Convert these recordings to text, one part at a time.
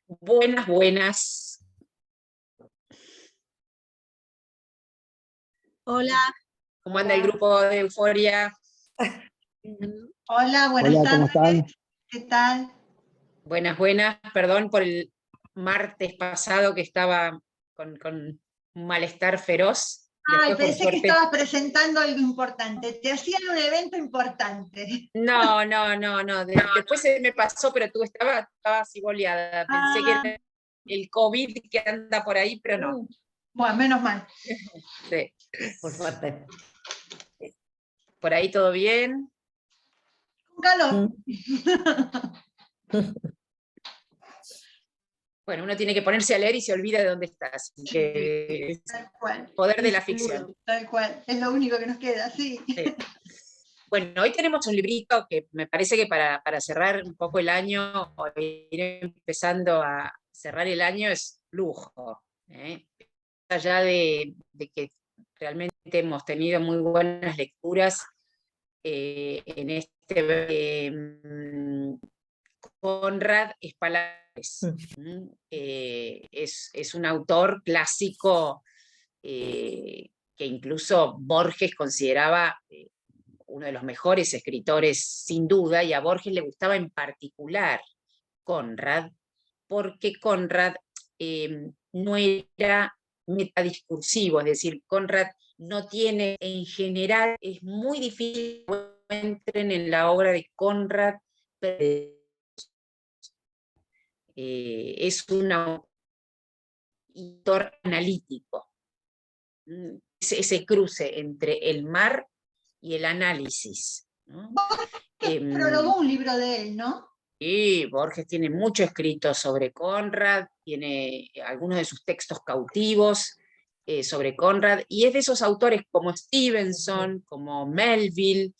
Buenas, buenas. Hola, ¿Cómo anda el grupo de Euforia? hola, buenas Hola, ¿cómo tardes. están? ¿Qué tal? Buenas, buenas. Perdón por el martes pasado que estaba con un malestar feroz. Ay, Después, por pensé que suerte. estabas presentando algo importante. Te hacían un evento importante. No, no, no, no. Después se me pasó, pero tú estabas así boleada. Pensé que Ah, era el COVID que anda por ahí, pero no. bueno, menos mal. Sí, por suerte. ¿Por ahí todo bien? Con calor. Bueno, uno tiene que ponerse a leer y se olvida de dónde está. Así que es Tal cual. poder de la Sí, ficción. tal cual. Es lo único que nos queda, sí. Sí. Bueno, hoy tenemos un librito que me parece que para cerrar un poco el año, o ir empezando a cerrar el año, es lujo. ¿Eh? Allá de que realmente hemos tenido muy buenas lecturas en este Conrad Espalares. Es un autor clásico que incluso Borges consideraba uno de los mejores escritores sin duda, y a Borges le gustaba en particular Conrad, porque Conrad no era metadiscursivo, es decir, Conrad no tiene, en general, es muy difícil que entren en la obra de Conrad, es un autor analítico, ese cruce entre el mar y el análisis, ¿no? Borges prologó un libro de él, ¿no? Sí, Borges tiene mucho escrito sobre Conrad, tiene algunos de sus textos cautivos sobre Conrad, y es de esos autores como Stevenson, como Melville.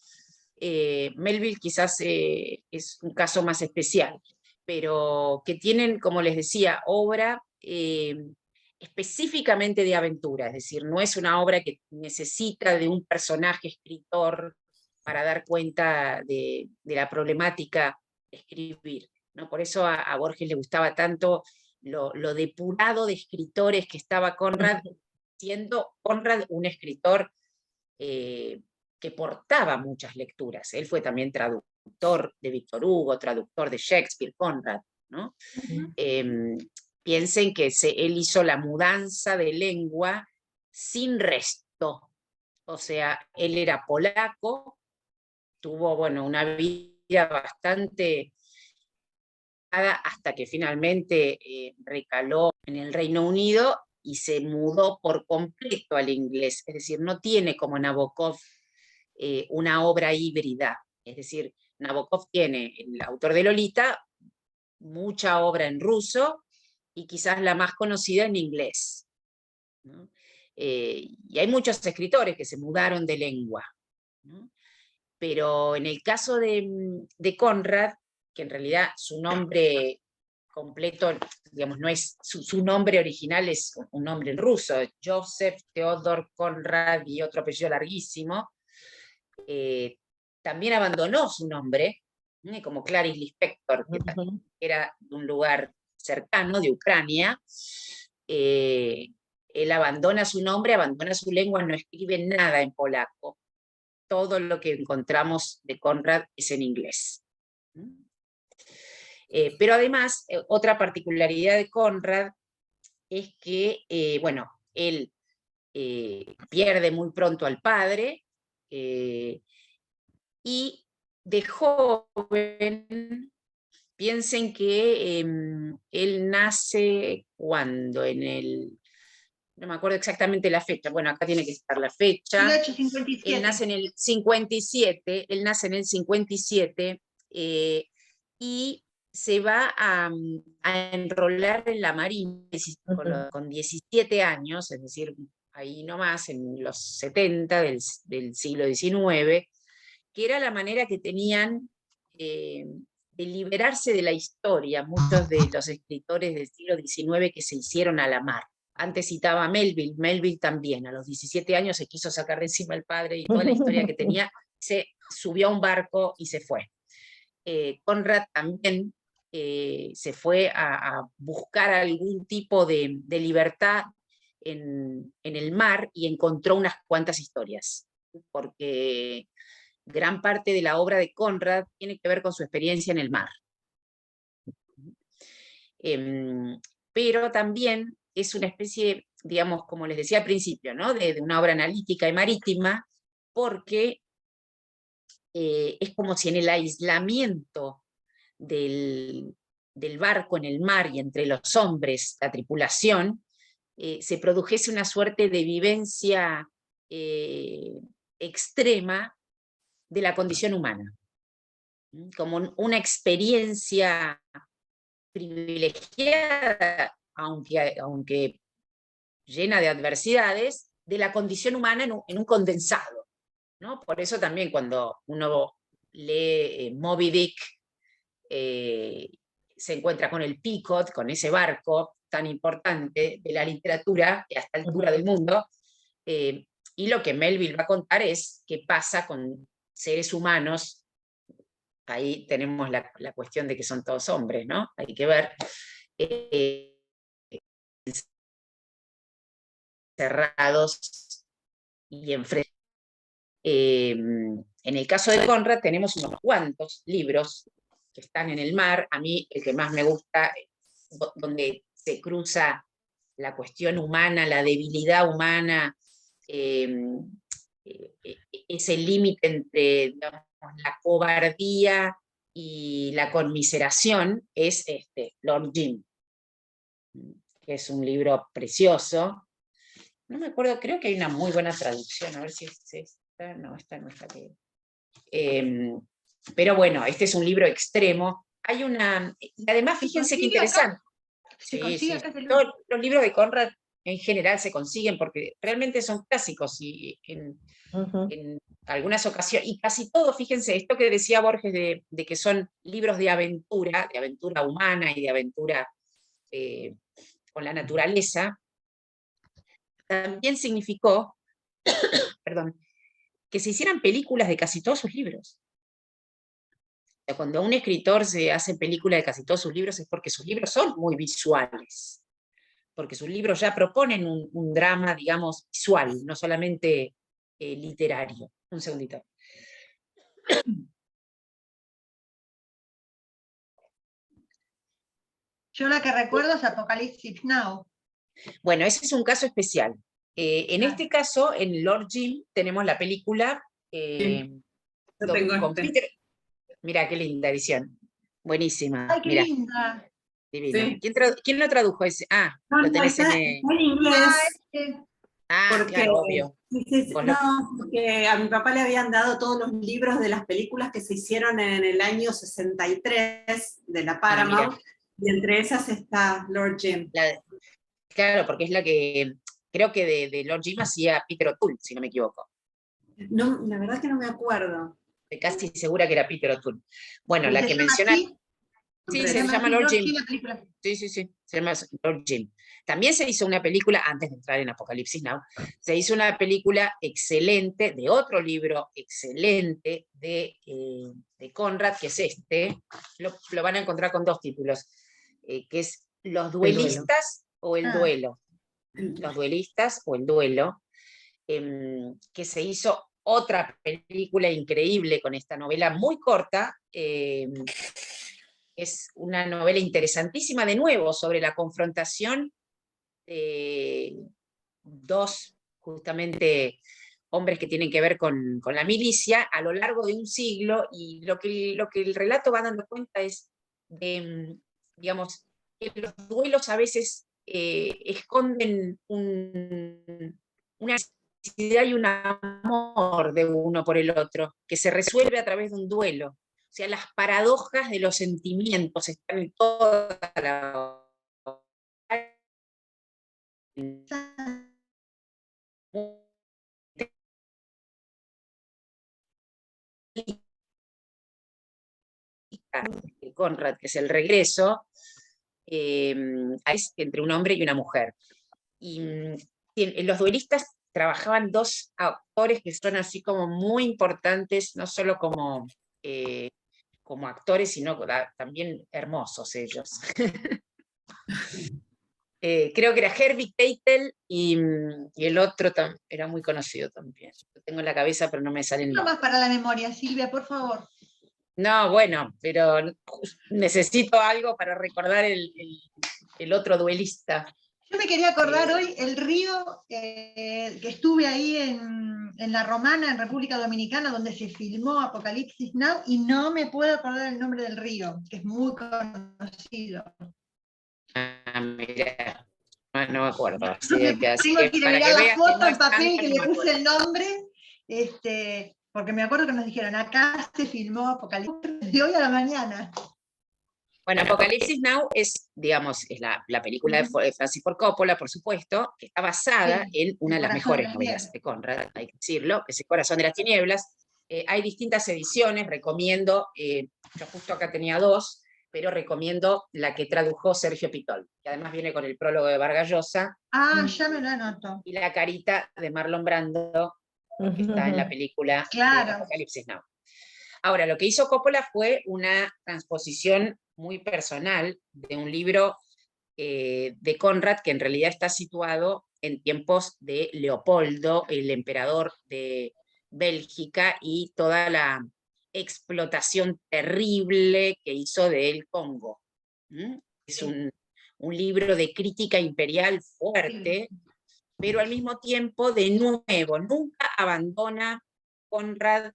Melville quizás es un caso más especial, pero que tienen, como les decía, obra específicamente de aventura, es decir, no es una obra que necesita de un personaje escritor para dar cuenta de la problemática de escribir, ¿no? Por eso a Borges le gustaba tanto lo depurado de escritores que estaba Conrad, siendo Conrad un escritor que portaba muchas lecturas. Él fue también traductor de Víctor Hugo, traductor de Shakespeare, Conrad, ¿no? Piensen que él hizo la mudanza de lengua sin resto. O sea, él era polaco, tuvo, bueno, una vida bastante hasta que finalmente recaló en el Reino Unido y se mudó por completo al inglés. Es decir, no tiene como Nabokov una obra híbrida. Es decir, Nabokov tiene, el autor de Lolita, mucha obra en ruso y quizás la más conocida en inglés, ¿no? Y hay muchos escritores que se mudaron de lengua, ¿no? Pero en el caso de Conrad, que en realidad su nombre completo, digamos, no es, su nombre original es un nombre en ruso, Joseph Theodor Conrad y otro apellido larguísimo, también abandonó su nombre, como Clarice Lispector, que era de un lugar cercano, de Ucrania. Él abandona su nombre, abandona su lengua, no escribe nada en polaco. Todo lo que encontramos de Conrad es en inglés. Pero además, otra particularidad de Conrad es que, bueno, él pierde muy pronto al padre, y de joven, piensen que él nace cuando no me acuerdo exactamente la fecha, bueno, acá tiene que estar la fecha. 1857. Él nace en el 57, él nace en el 57 y se va a enrolar en la Marina con 17 años, es decir, ahí nomás, en los 70 del siglo XIX, que era la manera que tenían de liberarse de la historia muchos de los escritores del siglo XIX que se hicieron a la mar. Antes citaba a Melville, Melville también, a los 17 años se quiso sacar de encima al padre y toda la historia que tenía, se subió a un barco y se fue. Conrad también se fue a buscar algún tipo de libertad en el mar y encontró unas cuantas historias, porque gran parte de la obra de Conrad tiene que ver con su experiencia en el mar. Pero también es una especie, digamos, como les decía al principio, ¿no? de una obra analítica y marítima, porque es como si en el aislamiento del barco en el mar y entre los hombres, la tripulación, se produjese una suerte de vivencia extrema de la condición humana, como una experiencia privilegiada, aunque llena de adversidades, de la condición humana en un condensado, ¿no? Por eso también cuando uno lee Moby Dick, se encuentra con el Pequod, con ese barco tan importante de la literatura a esta altura del mundo, y lo que Melville va a contar es qué pasa con seres humanos. Ahí tenemos la cuestión de que son todos hombres, ¿no? Hay que ver. Cerrados y enfrentados. En el caso de Conrad tenemos unos cuantos libros que están en el mar. A mí el que más me gusta, donde se cruza la cuestión humana, la debilidad humana, ese límite entre, digamos, la cobardía y la conmiseración, es Lord Jim, que es un libro precioso. No me acuerdo, creo que hay una muy buena traducción, a ver si es esta. No, esta no está bien. Pero bueno, este es un libro extremo. Hay una, y además fíjense qué interesante. Sí, sí, todos los libros de Conrad en general se consiguen porque realmente son clásicos y en algunas ocasiones, y casi todo, fíjense, esto que decía Borges de que son libros de aventura humana y de aventura con la naturaleza, también significó, perdón, que se hicieran películas de casi todos sus libros. Cuando un escritor se hace película de casi todos sus libros es porque sus libros son muy visuales, porque sus libros ya proponen un drama, digamos, visual, no solamente literario. Un segundito. Yo la que recuerdo es Apocalipsis Now. Bueno, ese es un caso especial. En este caso, en Lord Jim, tenemos la película con Peter. Mira, qué linda edición. Buenísima. ¡Ay, qué Mira, linda! divino. Sí. ¿Quién lo tradujo ese? Ah, No, lo tenés está en inglés. Porque, claro, obvio. no, porque a mi papá le habían dado todos los libros de las películas que se hicieron en el año 63 de la Paramount, y entre esas está Lord Jim. Claro, porque es la que, creo que de Lord Jim hacía Peter O'Toole, si no me equivoco. No, la verdad que no me acuerdo. Estoy casi segura que era Peter O'Toole. Bueno, la que menciona... Sí, se llama Lord Jim. Sí, se llama Lord Jim. También se hizo una película, antes de entrar en Apocalipsis Now, se hizo una película excelente, de otro libro excelente de Conrad, que es este, lo van a encontrar con dos títulos, que es Los duelistas o el duelo. Los duelistas o el duelo, que se hizo otra película increíble con esta novela muy corta. Es una novela interesantísima, de nuevo, sobre la confrontación de dos, justamente, hombres que tienen que ver con la milicia a lo largo de un siglo, y lo que el relato va dando cuenta es de, digamos, que los duelos a veces esconden una necesidad y un amor de uno por el otro, que se resuelve a través de un duelo. O sea, las paradojas de los sentimientos están en toda la... Conrad, que es el regreso, es entre un hombre y una mujer. Y en Los duelistas trabajaban dos autores que son así como muy importantes, no solo como como actores, sino también hermosos ellos. Creo que era Herbie Keitel y el otro era muy conocido también. Lo tengo en la cabeza, pero no me sale el No nombre. más para la memoria, Silvia, por favor. No, bueno, pero necesito algo para recordar el otro duelista. Yo me quería acordar hoy el río que estuve ahí en La Romana, en República Dominicana, donde se filmó Apocalipsis Now, y no me puedo acordar el nombre del río, que es muy conocido. Mira, no me acuerdo. Así Tengo que ir a para mirar que la veas que foto no en es papel tanto, que no le me puse acuerdo. el nombre, porque me acuerdo que nos dijeron, acá se filmó Apocalipsis de hoy a la mañana. Bueno, Apocalipsis Now es, digamos, es la película de Francis Ford Coppola, por supuesto, que está basada en una de las mejores novelas de Conrad, hay que decirlo, que es El corazón de las tinieblas. Hay distintas ediciones, recomiendo, yo justo acá tenía 2, pero recomiendo la que tradujo Sergio Pitol, que además viene con el prólogo de Vargas Llosa. Ya me lo anoto. Y la carita de Marlon Brando, que está en la película de Apocalipsis Now. Ahora, lo que hizo Coppola fue una transposición muy personal de un libro de Conrad, que en realidad está situado en tiempos de Leopoldo, el emperador de Bélgica, y toda la explotación terrible que hizo del Congo. Es un libro de crítica imperial fuerte, pero al mismo tiempo, de nuevo, nunca abandona Conrad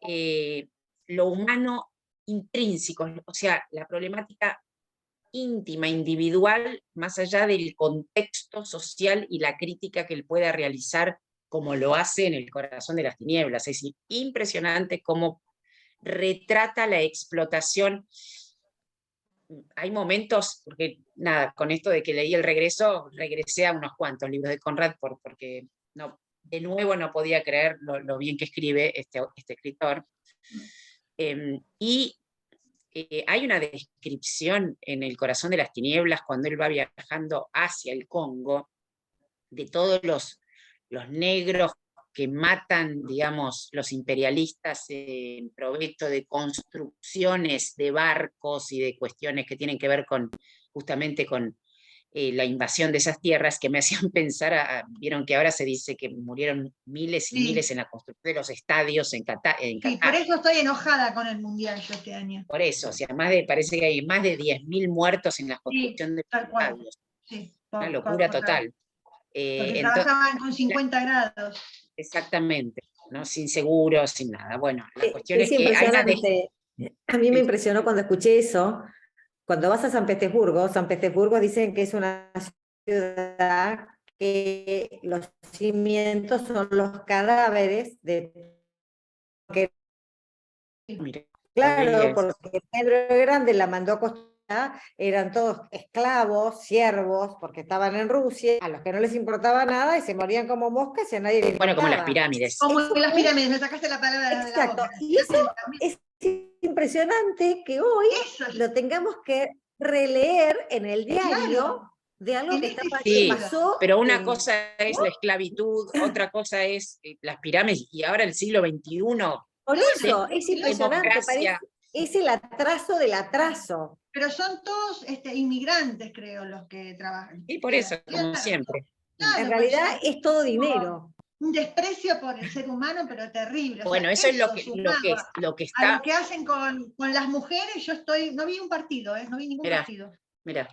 lo humano intrínseco, o sea, la problemática íntima, individual, más allá del contexto social y la crítica que él pueda realizar, como lo hace en El corazón de las tinieblas. Es impresionante cómo retrata la explotación. Hay momentos, porque nada, con esto de que leí El regreso, regresé a unos cuantos libros de Conrad, porque no, de nuevo no podía creer lo bien que escribe este escritor. Y hay una descripción en El corazón de las tinieblas, cuando él va viajando hacia el Congo, de todos los negros que matan, digamos, los imperialistas en provecho de construcciones de barcos y de cuestiones que tienen que ver justamente con la invasión de esas tierras, que me hacían pensar, vieron que ahora se dice que murieron miles y miles en la construcción de los estadios en Qatar. Sí, por eso estoy enojada con el Mundial yo este año. Por eso, o sea, parece que hay más de 10.000 muertos en la construcción de los estadios. Sí, una locura total. Porque trabajaban con 50 grados. Exactamente, ¿no? Sin seguros, sin nada. Bueno, la cuestión Es es que impresionante. A mí me impresionó cuando escuché eso. Cuando vas a San Petersburgo dicen que es una ciudad que los cimientos son los cadáveres de... Mira, Claro, porque Pedro el Grande la mandó a construir, eran todos esclavos, siervos, porque estaban en Rusia, a los que no les importaba nada y se morían como moscas y a nadie les importaba. Bueno, como las pirámides. Como las pirámides, me sacaste la palabra de la boca. Y eso es impresionante que hoy lo tengamos que releer en el diario de algo que pasó. Pero una cosa es la esclavitud, otra cosa es las pirámides, y ahora el siglo XXI. Por eso, es impresionante, es el atraso del atraso. Pero son todos inmigrantes, creo, los que trabajan. Y por eso, como siempre. Claro, en realidad es todo dinero. Un desprecio por el ser humano, pero terrible. Bueno, eso es lo que está... A lo que hacen con las mujeres, no vi un partido, no vi ningún partido. Mira.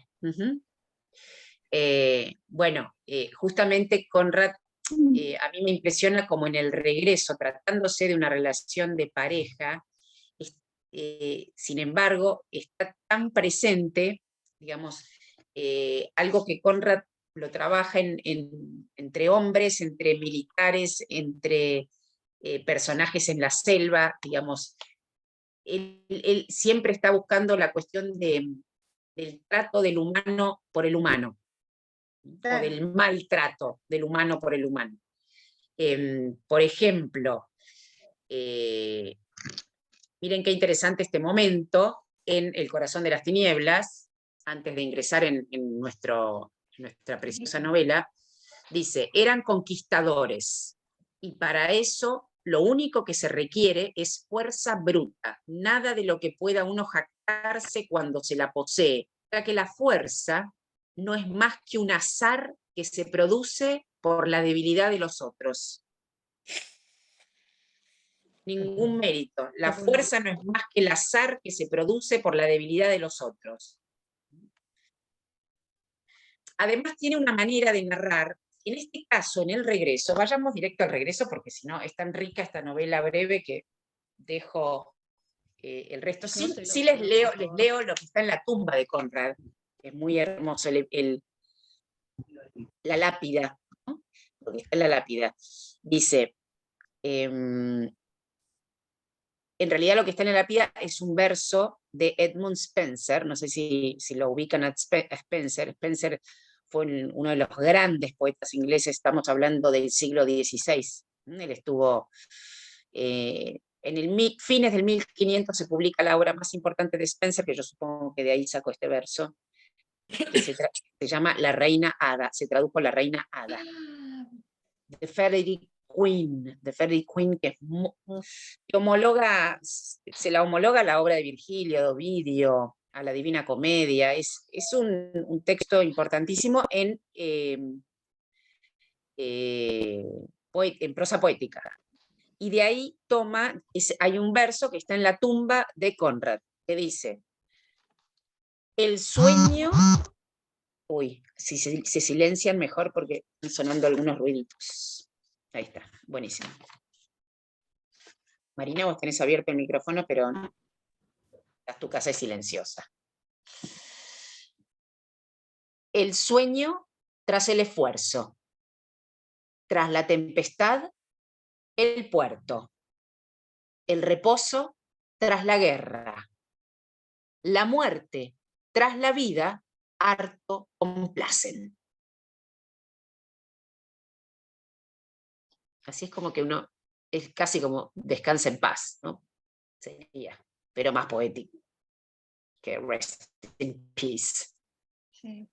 Bueno, justamente Conrad, a mí me impresiona como en El regreso, tratándose de una relación de pareja, sin embargo, está tan presente, digamos, algo que Conrad lo trabaja entre hombres, entre militares, entre personajes en la selva, digamos. Él siempre está buscando la cuestión del trato del humano por el humano, o del maltrato del humano por el humano. Por ejemplo, miren qué interesante este momento en El corazón de las tinieblas, antes de ingresar en nuestra preciosa novela. Dice: eran conquistadores, y para eso lo único que se requiere es fuerza bruta, nada de lo que pueda uno jactarse cuando se la posee, ya que la fuerza no es más que un azar que se produce por la debilidad de los otros. Ningún mérito. La fuerza no es más que el azar que se produce por la debilidad de los otros. Además tiene una manera de narrar, en este caso, en El regreso, vayamos directo al regreso porque si no es tan rica esta novela breve que dejo el resto. Sí les leo lo que está en la tumba de Conrad, que es muy hermoso, la lápida, ¿no? Lo que está en la lápida. Dice, en realidad lo que está en la lápida es un verso de Edmund Spenser, no sé si lo ubican a Spenser. Spenser fue uno de los grandes poetas ingleses, estamos hablando del siglo XVI. Él estuvo, fines del 1500 se publica la obra más importante de Spenser, que yo supongo que de ahí saco este verso, que se llama La Reina Hada, se tradujo La Reina Hada. The Fairy Queen, que se la homologa a la obra de Virgilio, de Ovidio, a la Divina Comedia. Es un texto importantísimo en prosa poética. Y de ahí hay un verso que está en la tumba de Conrad, que dice, el sueño... Uy, si se silencian mejor porque están sonando algunos ruiditos. Ahí está, buenísimo. Marina, vos tenés abierto el micrófono, pero tu casa es silenciosa. El sueño tras el esfuerzo, tras la tempestad, el puerto, el reposo tras la guerra, la muerte tras la vida, harto complacen. Así es como que uno, es casi como descansa en paz, ¿no? Sería, pero más poético que rest in peace. Sí.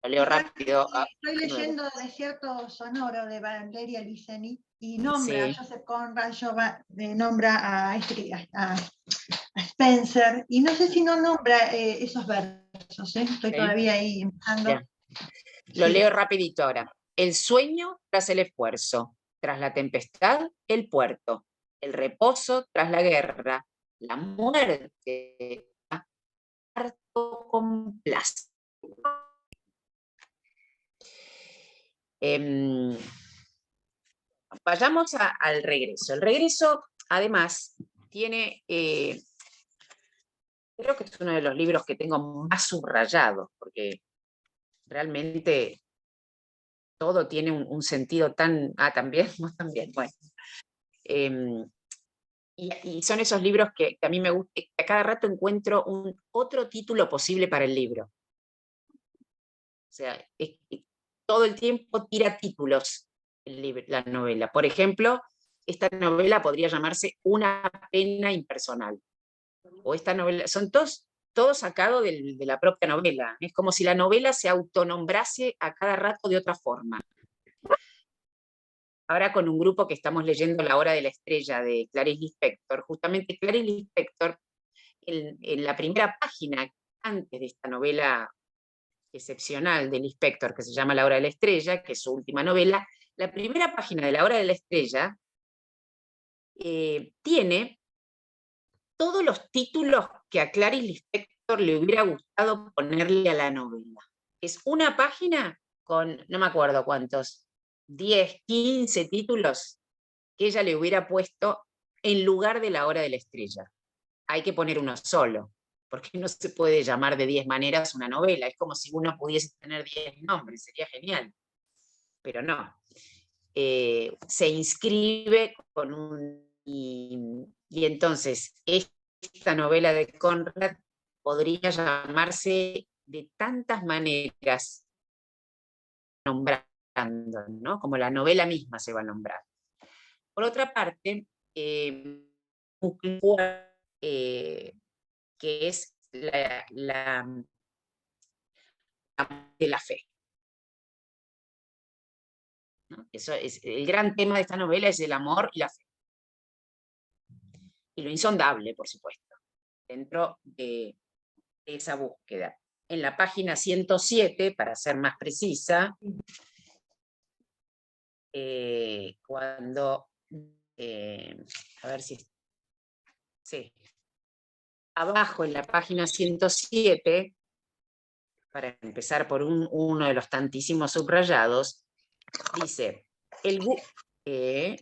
Lo leo rápido. Estoy leyendo Desierto Sonoro de Valeria Luiseni y nombra a Joseph Conrad, nombra a Spenser, y no sé si no nombra esos versos, estoy todavía ahí empezando. Lo leo rapidito ahora. El sueño tras el esfuerzo, tras la tempestad, el puerto, el reposo tras la guerra, la muerte, harto complace. Vayamos al regreso. El regreso, además, tiene, creo que es uno de los libros que tengo más subrayados, porque realmente todo tiene un sentido tan... también, bueno. Y son esos libros que a mí me gusta, que a cada rato encuentro otro título posible para el libro. O sea, todo el tiempo tira títulos la novela. Por ejemplo, esta novela podría llamarse Una pena impersonal. O esta novela, son todos sacados de la propia novela. Es como si la novela se autonombrase a cada rato de otra forma. Ahora con un grupo que estamos leyendo La Hora de la Estrella de Clarice Lispector, justamente Clarice Lispector, en la primera página, antes de esta novela excepcional de Lispector, que se llama La Hora de la Estrella, que es su última novela, la primera página de La Hora de la Estrella tiene todos los títulos que a Clarice Lispector le hubiera gustado ponerle a la novela. Es una página con, no me acuerdo cuántos, 10, 15 títulos que ella le hubiera puesto en lugar de La Hora de la Estrella. Hay que poner uno solo, porque no se puede llamar de 10 maneras una novela. Es como si uno pudiese tener 10 nombres, sería genial. Pero no. Se inscribe con un... Y entonces, esta novela de Conrad podría llamarse de tantas maneras, nombrando, ¿no? Como la novela misma se va a nombrar. Por otra parte, que es de la fe. ¿No? Eso es, el gran tema de esta novela es el amor y la fe. y lo insondable, por supuesto, dentro de esa búsqueda. En la página 107, para ser más precisa, cuando, a ver si, sí, abajo en la página 107, para empezar por uno de los tantísimos subrayados, dice,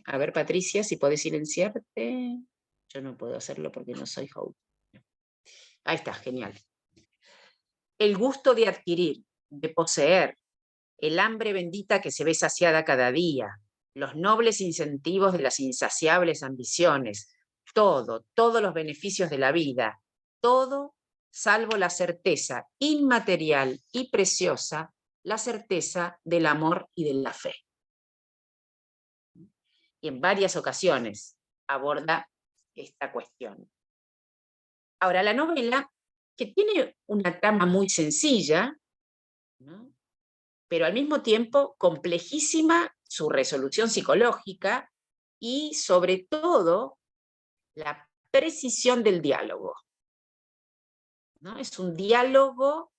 a ver, Patricia, si podés silenciarte. Yo no puedo hacerlo porque no soy host. Ahí está, genial. El gusto de adquirir, de poseer, el hambre bendita que se ve saciada cada día, los nobles incentivos de las insaciables ambiciones, todos los beneficios de la vida, todo salvo la certeza inmaterial y preciosa, la certeza del amor y de la fe. Y en varias ocasiones aborda esta cuestión. Ahora, la novela, que tiene una trama muy sencilla, ¿no?, pero al mismo tiempo complejísima su resolución psicológica y sobre todo la precisión del diálogo, ¿no? Es un diálogo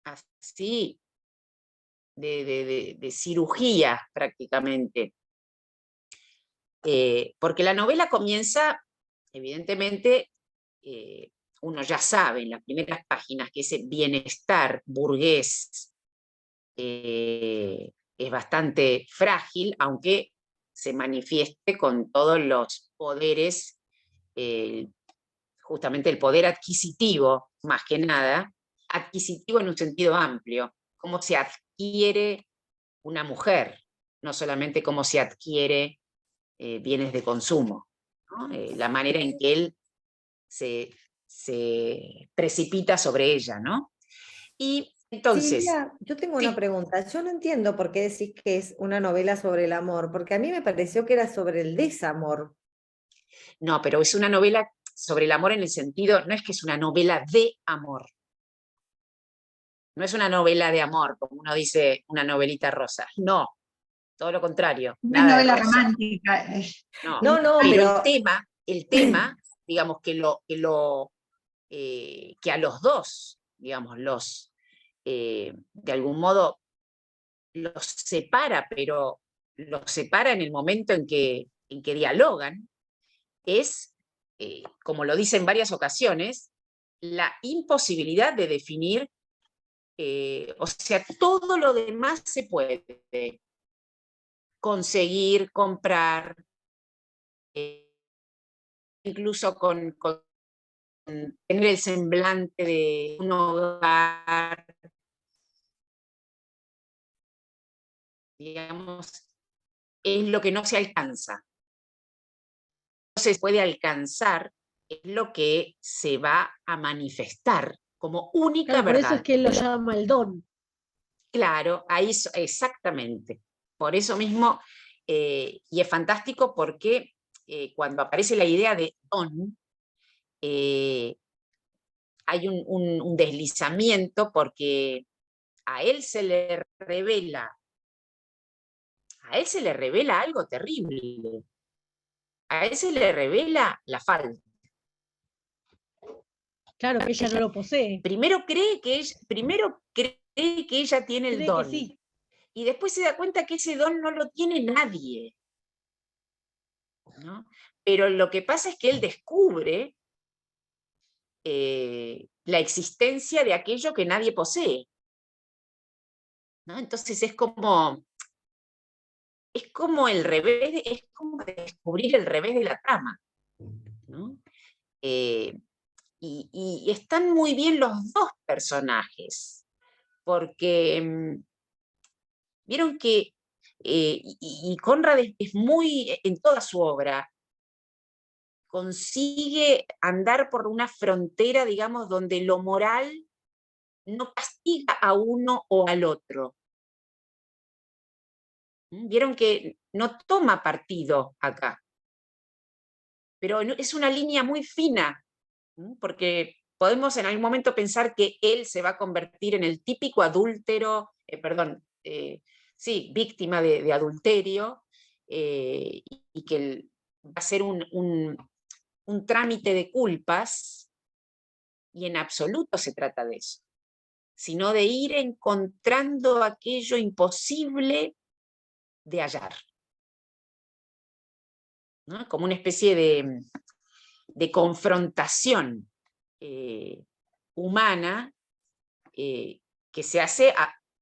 así de cirugía prácticamente, porque la novela comienza, evidentemente, uno ya sabe en las primeras páginas que ese bienestar burgués es bastante frágil, aunque se manifieste con todos los poderes, justamente el poder adquisitivo, más que nada, adquisitivo en un sentido amplio, cómo se adquiere una mujer, no solamente cómo se adquiere bienes de consumo, ¿no? La manera en que él se precipita sobre ella, ¿no? Y entonces... Silvia, yo tengo una pregunta. Yo no entiendo por qué decís que es una novela sobre el amor, porque a mí me pareció que era sobre el desamor. No, pero es una novela sobre el amor en el sentido, no es que es una novela de amor. No es una novela de amor, como uno dice, una novelita rosa. No, todo lo contrario. No es Nada novela de rosa. romántica. No, pero pero... el tema, digamos, que a los dos, digamos, de algún modo los separa, pero los separa en el momento en que dialogan, es, como lo dice en varias ocasiones, la imposibilidad de definir, o sea, todo lo demás se puede conseguir, comprar, incluso con tener el semblante de un hogar, digamos, es lo que no se alcanza. No se puede alcanzar, es lo que se va a manifestar como única Claro, por verdad. eso es que él lo llama el don. Claro, ahí exactamente. Por eso mismo, y es fantástico porque cuando aparece la idea de don, hay un deslizamiento porque a él se le revela algo terrible. A él se le revela la falta. Claro, que ella no lo posee. Primero cree que ella tiene el Cree don. que sí. Y después se da cuenta que ese don no lo tiene nadie, ¿no? Pero lo que pasa es que él descubre la existencia de aquello que nadie posee, ¿no? Entonces es como el revés, es como descubrir el revés de la trama, ¿no? Y están muy bien los dos personajes, porque vieron que, y Conrad es muy, en toda su obra, consigue andar por una frontera, digamos, donde lo moral no castiga a uno o al otro. Vieron que no toma partido acá, pero es una línea muy fina, porque podemos en algún momento pensar que él se va a convertir en el típico adúltero, víctima de adulterio, y que va a ser un trámite de culpas, y en absoluto se trata de eso, sino de ir encontrando aquello imposible de hallar, ¿no? Como una especie de confrontación humana que se hace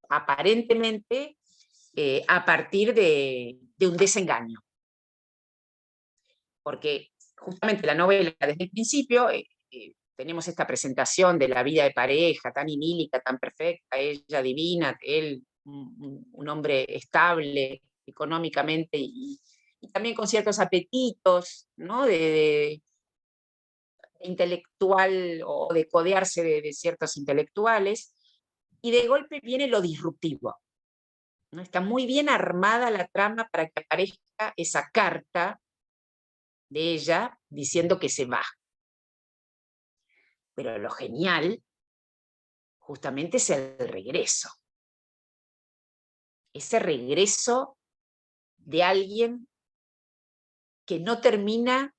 aparentemente a partir de un desengaño. Porque justamente la novela, desde el principio, tenemos esta presentación de la vida de pareja tan idílica, tan perfecta, ella divina, él un hombre estable económicamente y también con ciertos apetitos, ¿no? de intelectual o de codearse de ciertos intelectuales, y de golpe viene lo disruptivo, ¿no? Está muy bien armada la trama para que aparezca esa carta de ella diciendo que se va. Pero lo genial justamente es el regreso. Ese regreso de alguien que no termina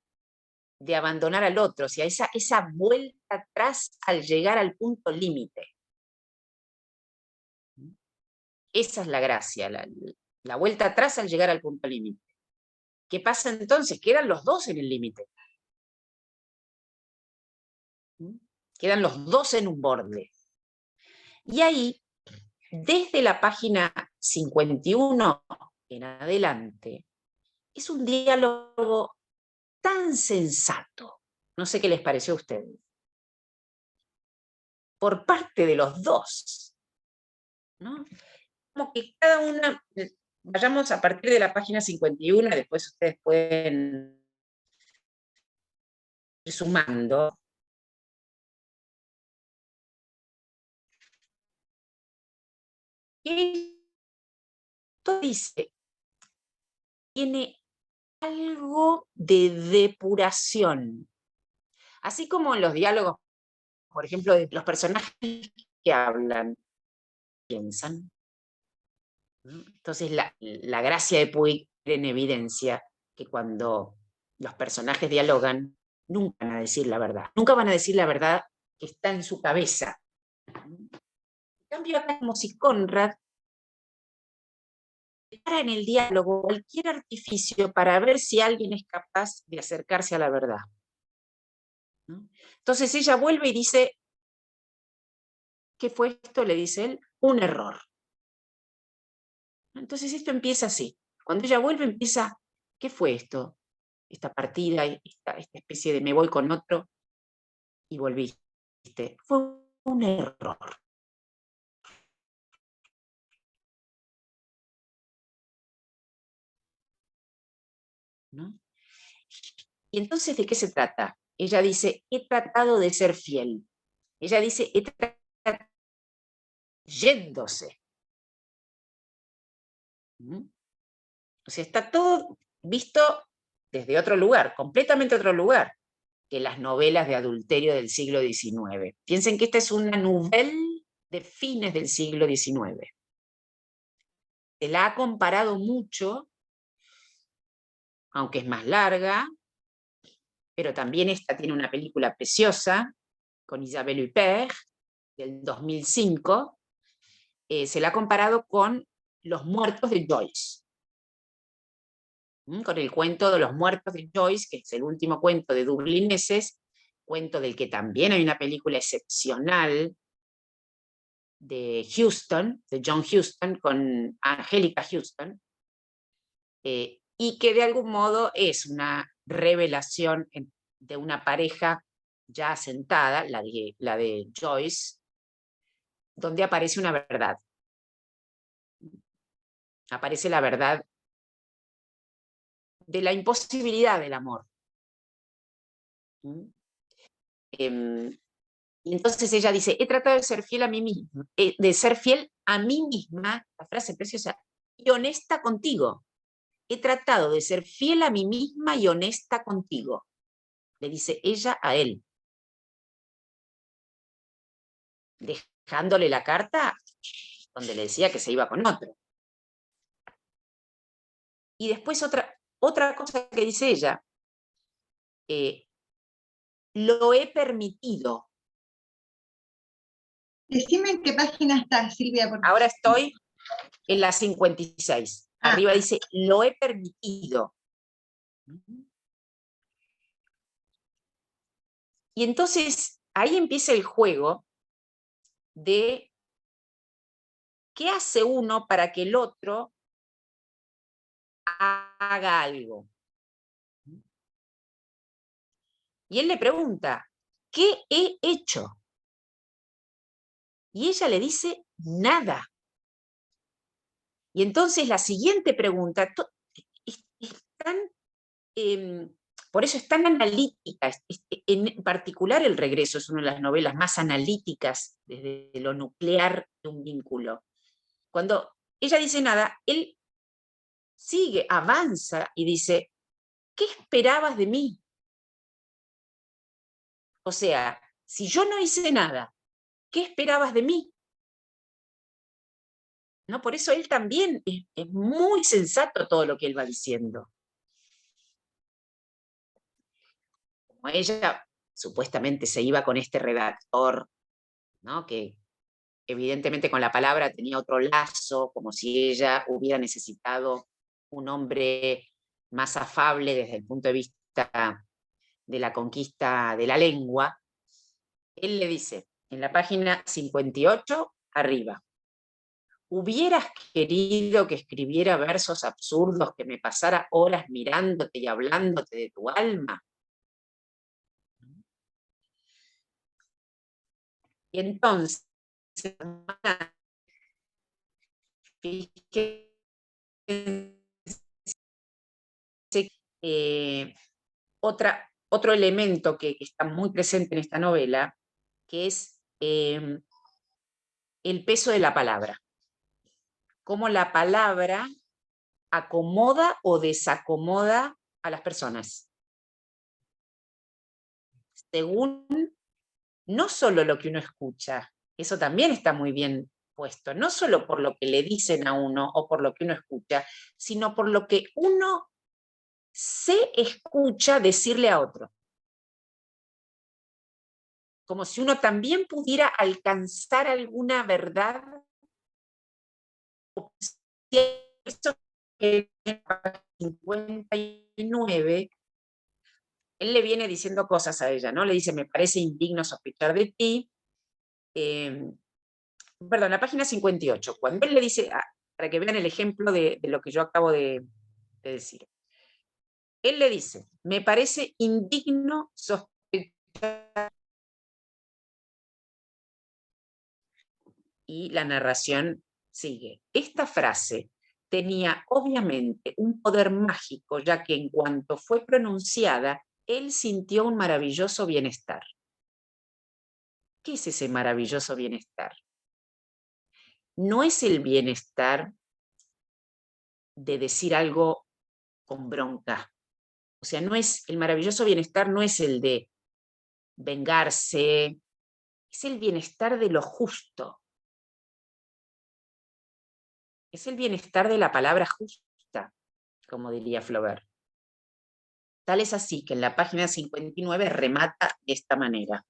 de abandonar al otro, o sea, esa vuelta atrás al llegar al punto límite. Esa es la gracia, la vuelta atrás al llegar al punto límite. ¿Qué pasa entonces? Quedan los dos en el límite. Quedan los dos en un borde. Y ahí, desde la página 51 en adelante, es un diálogo tan sensato. No sé qué les pareció a ustedes. Por parte de los dos, ¿no? Como que cada una, vayamos a partir de la página 51, después ustedes pueden ir sumando. Esto dice, tiene algo de depuración. Así como en los diálogos, por ejemplo, de los personajes que hablan, piensan. Entonces la gracia de Puig en evidencia que cuando los personajes dialogan, nunca van a decir la verdad. Nunca van a decir la verdad que está en su cabeza. En cambio, acá es como si Conrad prepara en el diálogo cualquier artificio para ver si alguien es capaz de acercarse a la verdad. Entonces ella vuelve y dice, ¿qué fue esto? Le dice él, un error. Entonces esto empieza así. Cuando ella vuelve empieza, ¿qué fue esto? Esta partida, esta especie de me voy con otro y volviste. Fue un error. ¿No? Y entonces, ¿de qué se trata? Ella dice, he tratado de ser fiel. Ella dice, he tratado yéndose. O sea, está todo visto desde otro lugar, completamente otro lugar que las novelas de adulterio del siglo XIX. Piensen que esta es una novela de fines del siglo XIX. Se la ha comparado mucho, aunque es más larga, pero también esta tiene una película preciosa con Isabelle Huppert del 2005. Se la ha comparado con Los muertos de Joyce. Con el cuento de Los muertos de Joyce, que es el último cuento de Dublineses, cuento del que también hay una película excepcional de Huston, de John Huston, con Angélica Huston, y que de algún modo es una revelación de una pareja ya asentada, la de Joyce, donde aparece una verdad. Aparece la verdad de la imposibilidad del amor. Y entonces ella dice, he tratado de ser fiel a mí misma, la frase preciosa, y honesta contigo. He tratado de ser fiel a mí misma y honesta contigo, le dice ella a él, dejándole la carta donde le decía que se iba con otro. Y después otra cosa que dice ella, lo he permitido. Decime en qué página estás, Silvia. Porque... Ahora estoy en la 56. Arriba dice, lo he permitido. Y entonces, ahí empieza el juego de qué hace uno para que el otro haga algo. Y él le pregunta, ¿qué he hecho? Y ella le dice, nada. Y entonces la siguiente pregunta, es tan, por eso es tan analítica, en particular El regreso es una de las novelas más analíticas desde lo nuclear de un vínculo. Cuando ella dice nada, él sigue, avanza y dice, ¿qué esperabas de mí? O sea, si yo no hice nada, ¿qué esperabas de mí? ¿No? Por eso él también es muy sensato todo lo que él va diciendo. Como ella supuestamente se iba con este redactor, ¿no? Que evidentemente con la palabra tenía otro lazo, como si ella hubiera necesitado un hombre más afable desde el punto de vista de la conquista de la lengua. Él le dice, en la página 58, arriba, ¿hubieras querido que escribiera versos absurdos, que me pasara horas mirándote y hablándote de tu alma? Y entonces, otro elemento que está muy presente en esta novela, que es el peso de la palabra. Cómo la palabra acomoda o desacomoda a las personas. Según no solo lo que uno escucha, eso también está muy bien puesto, no solo por lo que le dicen a uno o por lo que uno escucha, sino por lo que uno se escucha decirle a otro. Como si uno también pudiera alcanzar alguna verdad. Eso que en la 59, él le viene diciendo cosas a ella, ¿no? Le dice, me parece indigno sospechar de ti. Perdón, la página 58, cuando él le dice, para que vean el ejemplo de lo que yo acabo de decir. Él le dice, me parece indigno sospechar. Y la narración sigue. Esta frase tenía obviamente un poder mágico, ya que en cuanto fue pronunciada, él sintió un maravilloso bienestar. ¿Qué es ese maravilloso bienestar? No es el bienestar de decir algo con bronca. O sea, no es, el maravilloso bienestar no es el de vengarse, es el bienestar de lo justo. Es el bienestar de la palabra justa, como diría Flaubert. Tal es así que en la página 59 remata de esta manera.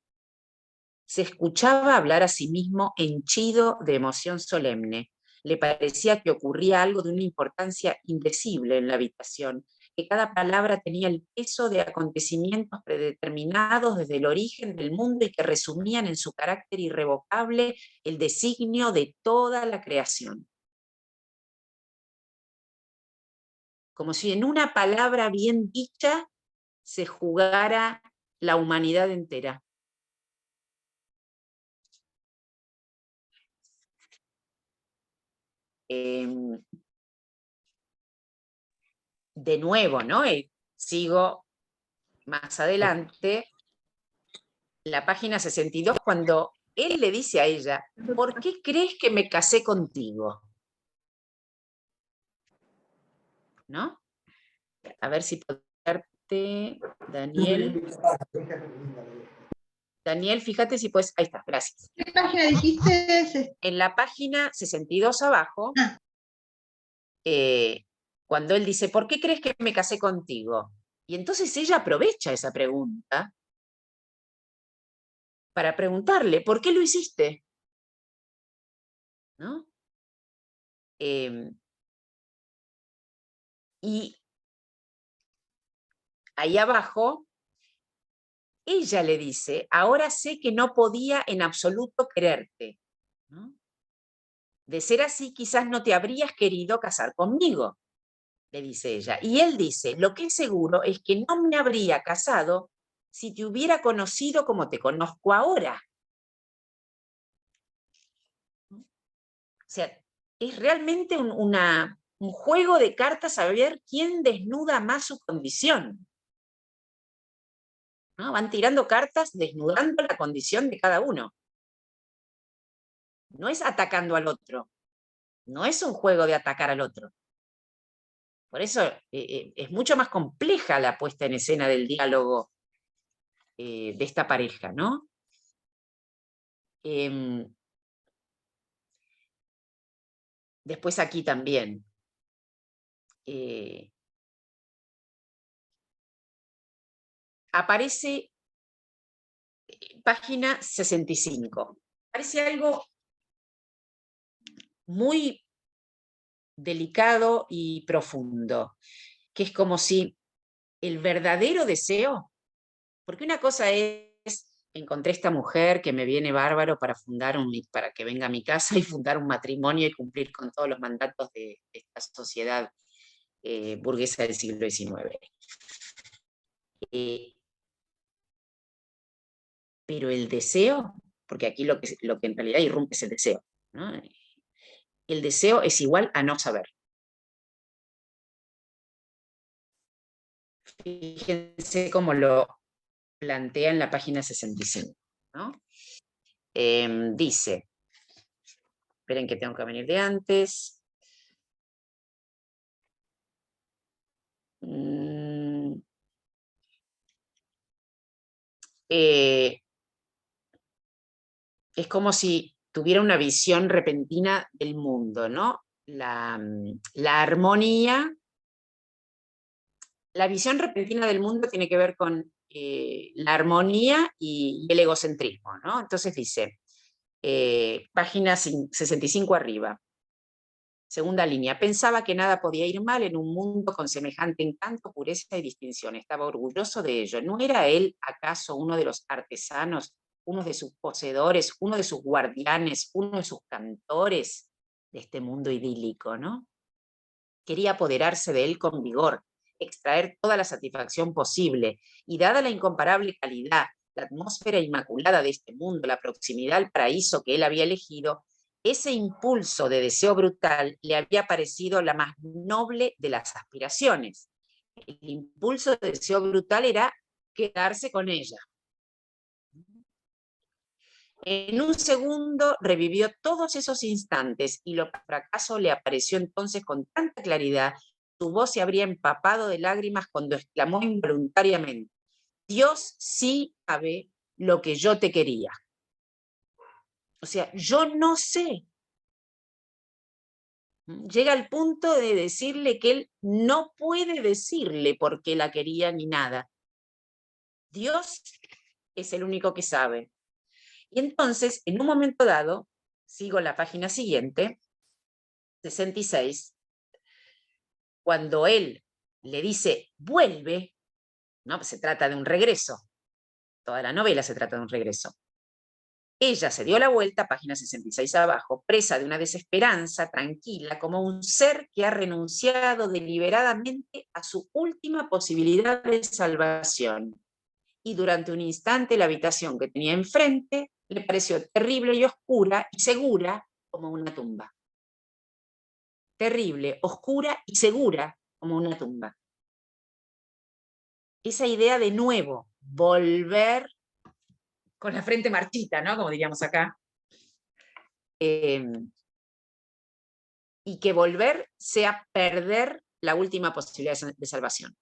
Se escuchaba hablar a sí mismo henchido de emoción solemne. Le parecía que ocurría algo de una importancia indecible en la habitación, que cada palabra tenía el peso de acontecimientos predeterminados desde el origen del mundo y que resumían en su carácter irrevocable el designio de toda la creación. Como si en una palabra bien dicha se jugara la humanidad entera. De nuevo, ¿no? Sigo más adelante, la página 62, cuando él le dice a ella, ¿por qué crees que me casé contigo? ¿No? A ver si puedo verte, Daniel. Daniel, fíjate si puedes, ahí está, gracias. ¿Qué página dijiste? En la página 62 abajo, cuando él dice, ¿por qué crees que me casé contigo? Y entonces ella aprovecha esa pregunta para preguntarle, ¿por qué lo hiciste? ¿No? Y ahí abajo, ella le dice, ahora sé que no podía en absoluto quererte, ¿no? De ser así, quizás no te habrías querido casar conmigo, le dice ella. Y él dice, lo que es seguro es que no me habría casado si te hubiera conocido como te conozco ahora. O sea, es realmente un juego de cartas a ver quién desnuda más su condición, ¿no? Van tirando cartas desnudando la condición de cada uno. No es atacando al otro, no es un juego de atacar al otro. Por eso es mucho más compleja la puesta en escena del diálogo de esta pareja, ¿no? Después aquí también. Aparece página 65. Aparece algo muy delicado y profundo, que es como si el verdadero deseo, porque una cosa es, encontré esta mujer que me viene bárbaro para para que venga a mi casa y fundar un matrimonio y cumplir con todos los mandatos de esta sociedad burguesa del siglo XIX. Pero el deseo, porque aquí lo que en realidad irrumpe es el deseo, ¿no? El deseo es igual a no saber. Fíjense cómo lo plantea en la página 65, ¿no? Dice, esperen que tengo que venir de antes. Es como si tuviera una visión repentina del mundo, ¿no? La armonía, la visión repentina del mundo tiene que ver con la armonía y el egocentrismo, ¿no? Entonces dice, página 65 arriba, segunda línea, pensaba que nada podía ir mal en un mundo con semejante encanto, pureza y distinción. Estaba orgulloso de ello. ¿No era él acaso uno de los artesanos, uno de sus poseedores, uno de sus guardianes, uno de sus cantores de este mundo idílico, ¿no? Quería apoderarse de él con vigor, extraer toda la satisfacción posible, y dada la incomparable calidad, la atmósfera inmaculada de este mundo, la proximidad al paraíso que él había elegido, ese impulso de deseo brutal le había parecido la más noble de las aspiraciones. El impulso de deseo brutal era quedarse con ella. En un segundo revivió todos esos instantes y lo fracaso le apareció entonces con tanta claridad, su voz se habría empapado de lágrimas cuando exclamó involuntariamente, Dios sí sabe lo que yo te quería. O sea, yo no sé. Llega al punto de decirle que él no puede decirle por qué la quería ni nada. Dios es el único que sabe. Y entonces, en un momento dado, sigo la página siguiente, 66, cuando él le dice, vuelve, ¿no? Se trata de un regreso. Toda la novela se trata de un regreso. Ella se dio la vuelta, página 66 abajo, presa de una desesperanza, tranquila, como un ser que ha renunciado deliberadamente a su última posibilidad de salvación. Y durante un instante la habitación que tenía enfrente le pareció terrible y oscura y segura como una tumba. Terrible, oscura y segura como una tumba. Esa idea de nuevo, volver con la frente marchita, ¿no? Como diríamos acá. Y que volver sea perder la última posibilidad de salvación.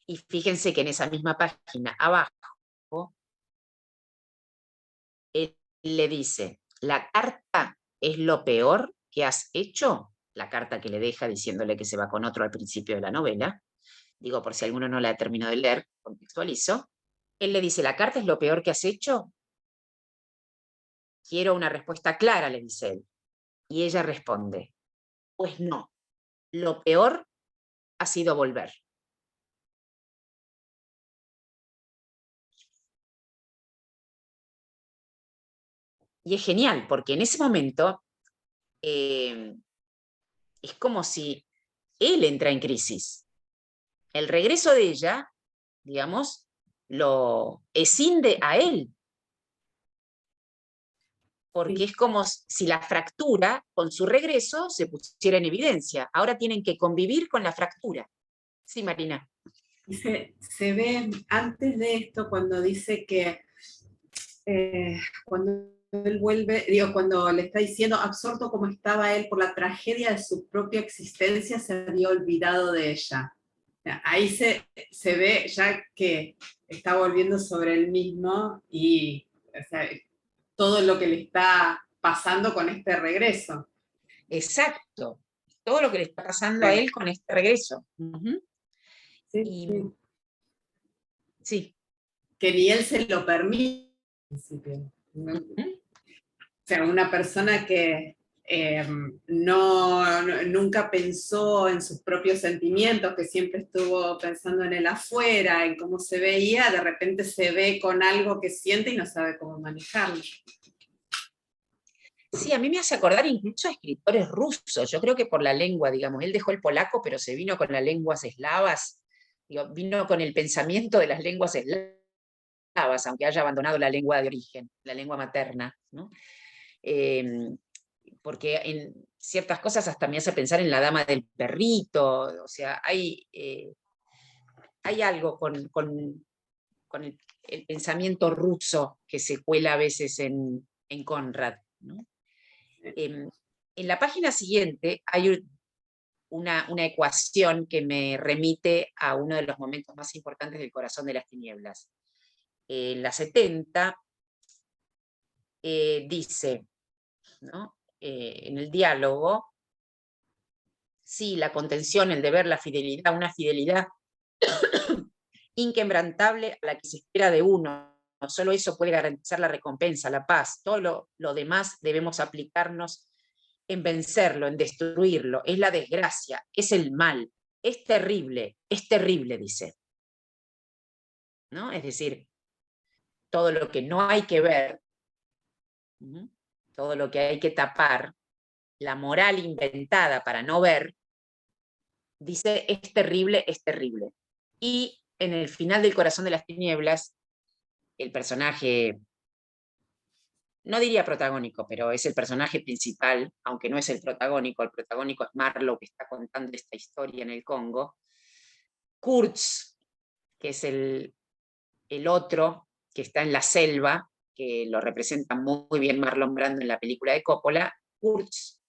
Y fíjense que en esa misma página abajo, él le dice, la carta es lo peor que has hecho, la carta que le deja diciéndole que se va con otro al principio de la novela, digo por si alguno no la ha terminado de leer, contextualizo, él le dice, ¿la carta es lo peor que has hecho? Quiero una respuesta clara, le dice él. Y ella responde, pues no, lo peor ha sido volver. Y es genial, porque en ese momento es como si él entra en crisis. El regreso de ella, digamos, lo escinde a él. Porque Sí. es como si la fractura, con su regreso, se pusiera en evidencia. Ahora tienen que convivir con la fractura. Sí, Marina. Y se ve antes de esto cuando dice que cuando él vuelve, digo, cuando le está diciendo, absorto como estaba él por la tragedia de su propia existencia, se había olvidado de ella. Ahí se ve ya que está volviendo sobre él mismo y o sea, todo lo que le está pasando con este regreso. Exacto. Todo lo que le está pasando a él con este regreso. Sí, Y, sí. sí. Que ni él se lo permite. O sea, una persona que nunca pensó en sus propios sentimientos, que siempre estuvo pensando en el afuera, en cómo se veía, de repente se ve con algo que siente y no sabe cómo manejarlo. Sí, a mí me hace acordar incluso a escritores rusos. Yo creo que por la lengua, digamos, él dejó el polaco, pero se vino con las lenguas eslavas, vino con el pensamiento de las lenguas eslavas, aunque haya abandonado la lengua de origen, la lengua materna, ¿no? Porque en ciertas cosas hasta me hace pensar en la dama del perrito, o sea, hay algo con el pensamiento ruso que se cuela a veces en Conrad, ¿no? En la página siguiente hay una ecuación que me remite a uno de los momentos más importantes del Corazón de las Tinieblas. En la 70 dice, ¿no? En el diálogo, sí, la contención, el deber, la fidelidad, una fidelidad inquebrantable a la que se espera de uno. Solo eso puede garantizar la recompensa, la paz. Todo lo demás debemos aplicarnos en vencerlo, en destruirlo. Es la desgracia, es el mal, es terrible, dice. ¿No? Es decir, todo lo que no hay que ver, todo lo que hay que tapar, la moral inventada para no ver, dice, es terrible, es terrible. Y en el final del Corazón de las Tinieblas, el personaje, no diría protagónico, pero es el personaje principal, aunque no es el protagónico es Marlowe, que está contando esta historia en el Congo. Kurtz, que es el otro que está en la selva, que lo representa muy bien Marlon Brando en la película de Coppola. Kurtz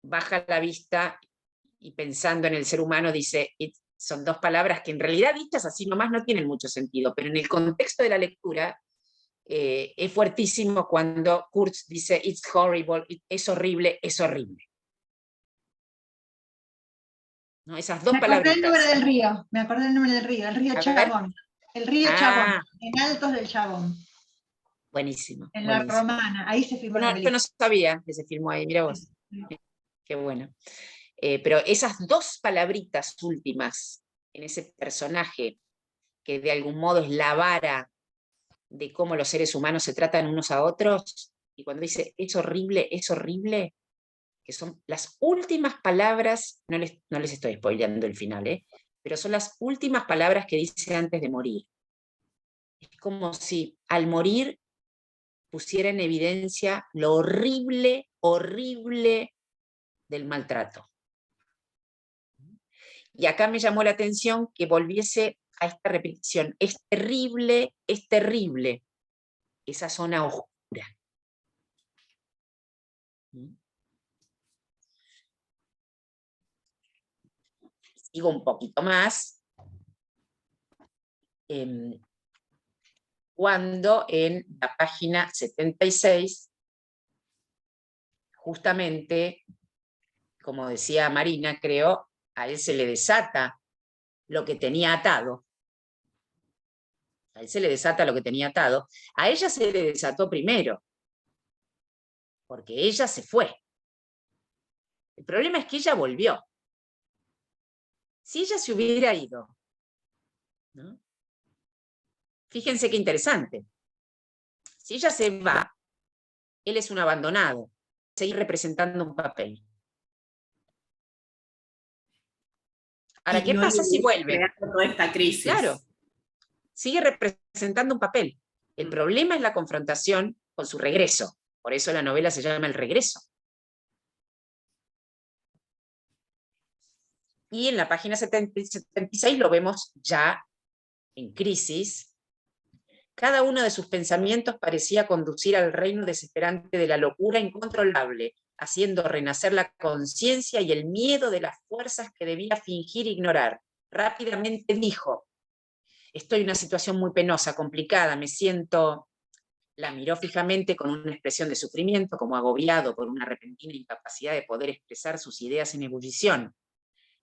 baja la vista y pensando en el ser humano dice, son dos palabras que en realidad dichas así nomás no tienen mucho sentido, pero en el contexto de la lectura es fuertísimo cuando Kurtz dice, it's horrible, es horrible, es horrible. ¿No? Esas dos palabras. Me acordé el nombre del río, el río Chabón. El río Chabón, en Altos del Chabón. Buenísimo. En buenísimo. La Romana, ahí se filmó la película. Yo no sabía que se filmó ahí, mira vos. Qué bueno. Pero esas dos palabritas últimas en ese personaje, que de algún modo es la vara de cómo los seres humanos se tratan unos a otros, y cuando dice es horrible, que son las últimas palabras, no les estoy spoileando el final, pero son las últimas palabras que dice antes de morir. Es como si al morir pusiera en evidencia lo horrible, horrible del maltrato. Y acá me llamó la atención que volviese a esta repetición. Es terrible, esa zona oscura. Sigo un poquito más. Cuando en la página 76, justamente, como decía Marina, creo, a él se le desata lo que tenía atado. A él se le desata lo que tenía atado. A ella se le desató primero, porque ella se fue. El problema es que ella volvió. Si ella se hubiera ido, ¿no? Fíjense qué interesante. Si ella se va, él es un abandonado, seguir representando un papel. Ahora, ¿qué pasa si vuelve? Creando toda esta crisis. Claro, sigue representando un papel. El problema es la confrontación con su regreso. Por eso la novela se llama El regreso. Y en la página 76 lo vemos ya en crisis. Cada uno de sus pensamientos parecía conducir al reino desesperante de la locura incontrolable, haciendo renacer la conciencia y el miedo de las fuerzas que debía fingir ignorar. Rápidamente dijo: estoy en una situación muy penosa, complicada, me siento... La miró fijamente con una expresión de sufrimiento, como agobiado por una repentina incapacidad de poder expresar sus ideas en ebullición.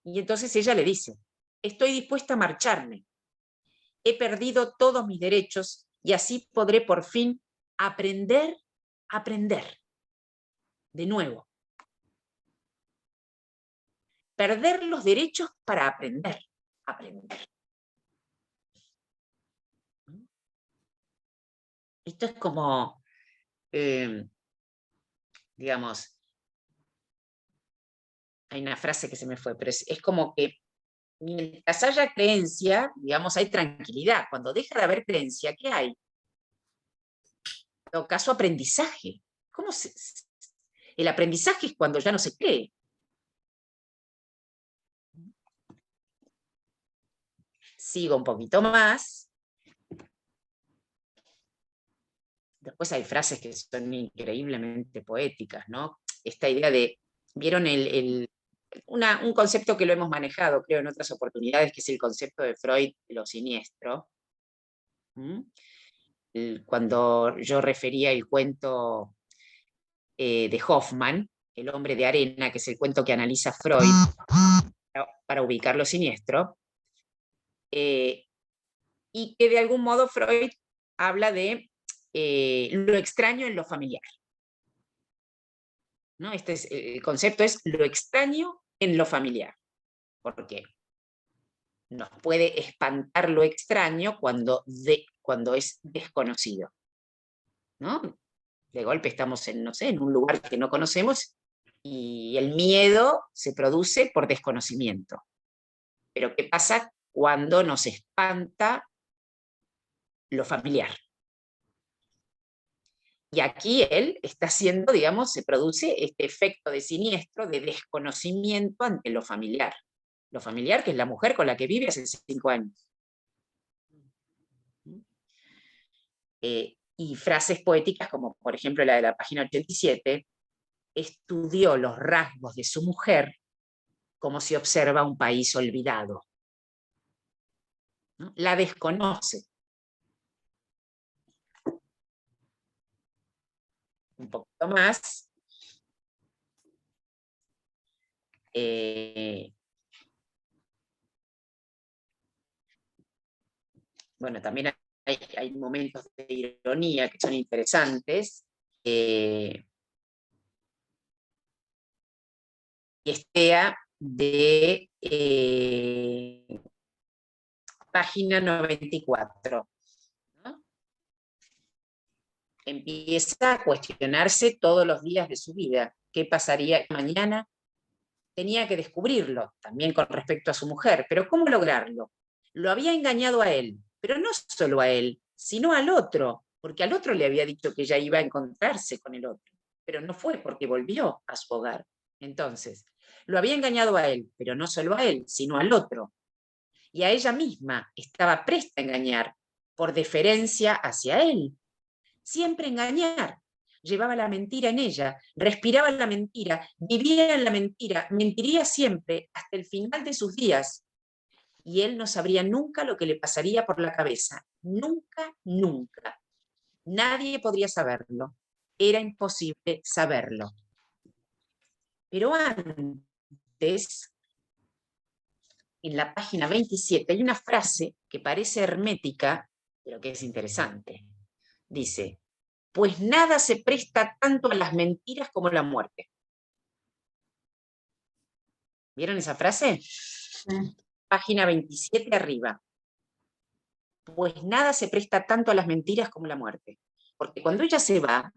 Y entonces ella le dice: estoy dispuesta a marcharme. He perdido todos mis derechos y así podré por fin aprender a aprender. De nuevo. Perder los derechos para aprender. Aprender. Esto es como, digamos, hay una frase que se me fue, pero es como que mientras haya creencia, digamos, hay tranquilidad. Cuando deja de haber creencia, ¿qué hay? En todo caso, aprendizaje. El aprendizaje es cuando ya no se cree. Sigo un poquito más. Después hay frases que son increíblemente poéticas, ¿no? Esta idea de, ¿vieron un concepto que lo hemos manejado, creo, en otras oportunidades, que es el concepto de Freud de lo siniestro? Cuando yo refería el cuento de Hoffman, El hombre de arena, que es el cuento que analiza Freud para ubicar lo siniestro, y que de algún modo Freud habla de lo extraño en lo familiar. ¿No? El concepto es lo extraño en lo familiar. ¿Por qué? Nos puede espantar lo extraño cuando es desconocido, ¿no? De golpe estamos en, no sé, en un lugar que no conocemos y el miedo se produce por desconocimiento. Pero ¿qué pasa cuando nos espanta lo familiar? Y aquí él está haciendo, digamos, se produce este efecto de siniestro, de desconocimiento ante lo familiar. Lo familiar, que es la mujer con la que vive hace 5 años. Y frases poéticas como, por ejemplo, la de la página 87, estudió los rasgos de su mujer como si observa un país olvidado. ¿No? La desconoce. Un poquito más. Bueno, también hay momentos de ironía que son interesantes. Y estea de página 94. ¿No? Empieza a cuestionarse todos los días de su vida. ¿Qué pasaría mañana? Tenía que descubrirlo, también con respecto a su mujer. Pero ¿cómo lograrlo? Lo había engañado a él, pero no solo a él, sino al otro, porque al otro le había dicho que ella iba a encontrarse con el otro, pero no fue porque volvió a su hogar. Entonces, lo había engañado a él, pero no solo a él, sino al otro. Y a ella misma estaba presta a engañar, por deferencia hacia él. Siempre engañar. Llevaba la mentira en ella, respiraba la mentira, vivía en la mentira, mentiría siempre hasta el final de sus días. Y él no sabría nunca lo que le pasaría por la cabeza. Nunca, nunca. Nadie podría saberlo. Era imposible saberlo. Pero antes, en la página 27, hay una frase que parece hermética, pero que es interesante. Dice, pues nada se presta tanto a las mentiras como la muerte. ¿Vieron esa frase? Página 27 arriba. Pues nada se presta tanto a las mentiras como la muerte. Porque cuando ella se va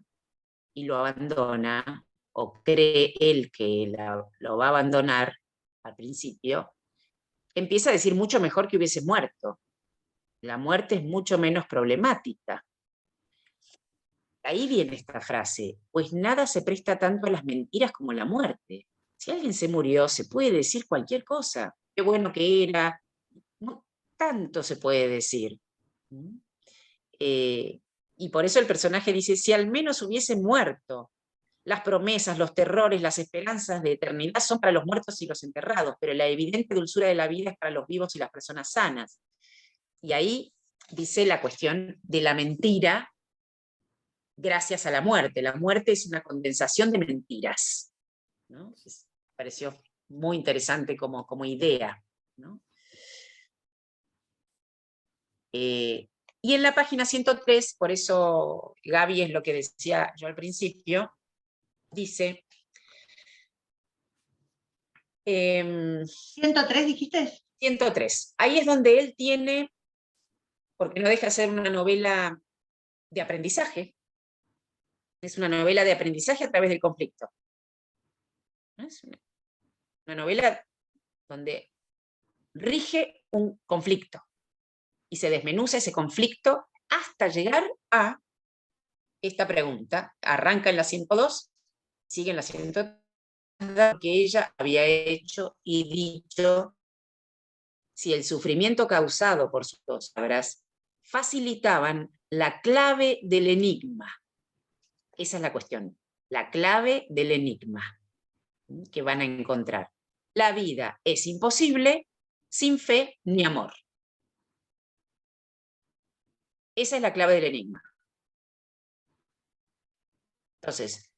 y lo abandona, o cree él que lo va a abandonar al principio, empieza a decir mucho mejor que hubiese muerto. La muerte es mucho menos problemática. Ahí viene esta frase, pues nada se presta tanto a las mentiras como la muerte. Si alguien se murió, se puede decir cualquier cosa. Qué bueno que era. No tanto se puede decir. Y por eso el personaje dice, si al menos hubiese muerto, las promesas, los terrores, las esperanzas de eternidad son para los muertos y los enterrados, pero la evidente dulzura de la vida es para los vivos y las personas sanas. Y ahí dice la cuestión de la mentira gracias a la muerte. La muerte es una condensación de mentiras, ¿no? Pareció muy interesante como idea, ¿no? Y en la página 103, por eso Gaby es lo que decía yo al principio, dice... 103 dijiste. 103. Ahí es donde él tiene, porque no deja de ser una novela de aprendizaje, es una novela de aprendizaje a través del conflicto. Es una novela donde rige un conflicto y se desmenuza ese conflicto hasta llegar a esta pregunta. Arranca en la 102, sigue en la 103, que ella había hecho y dicho si el sufrimiento causado por sus dos palabras facilitaban la clave del enigma. Esa es la cuestión, la clave del enigma que van a encontrar. La vida es imposible sin fe ni amor. Esa es la clave del enigma. Entonces,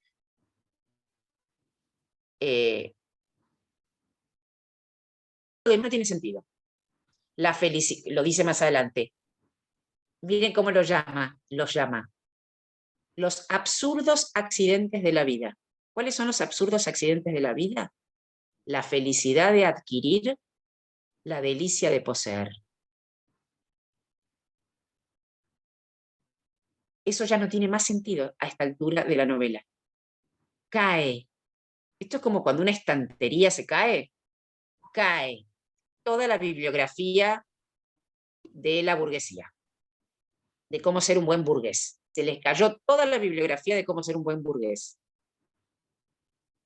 no tiene sentido. La felicidad, lo dice más adelante. Miren cómo los llama. Los absurdos accidentes de la vida. ¿Cuáles son los absurdos accidentes de la vida? La felicidad de adquirir, la delicia de poseer. Eso ya no tiene más sentido a esta altura de la novela. Cae. Esto es como cuando una estantería se cae. Cae toda la bibliografía de la burguesía, de cómo ser un buen burgués. Se les cayó toda la bibliografía de cómo ser un buen burgués.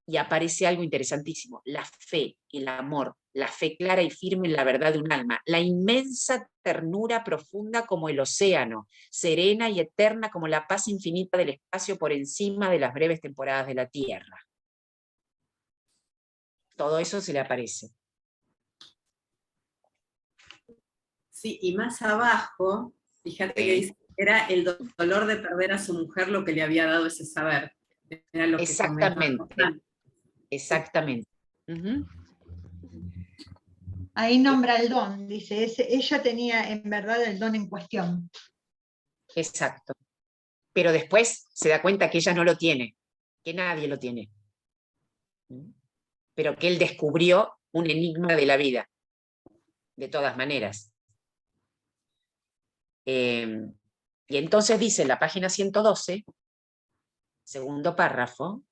Y aparece algo interesantísimo, la fe, el amor, la fe clara y firme en la verdad de un alma, la inmensa ternura profunda como el océano, serena y eterna como la paz infinita del espacio por encima de las breves temporadas de la tierra. Todo eso se le aparece. Sí, y más abajo, fíjate que dice, era el dolor de perder a su mujer lo que le había dado ese saber. Era lo que exactamente, exactamente. Ahí nombra el don, dice, ella tenía en verdad el don en cuestión. Exacto. Pero después se da cuenta que ella no lo tiene, que nadie lo tiene. Pero que él descubrió un enigma de la vida, de todas maneras. Y entonces dice en la página 112, segundo párrafo,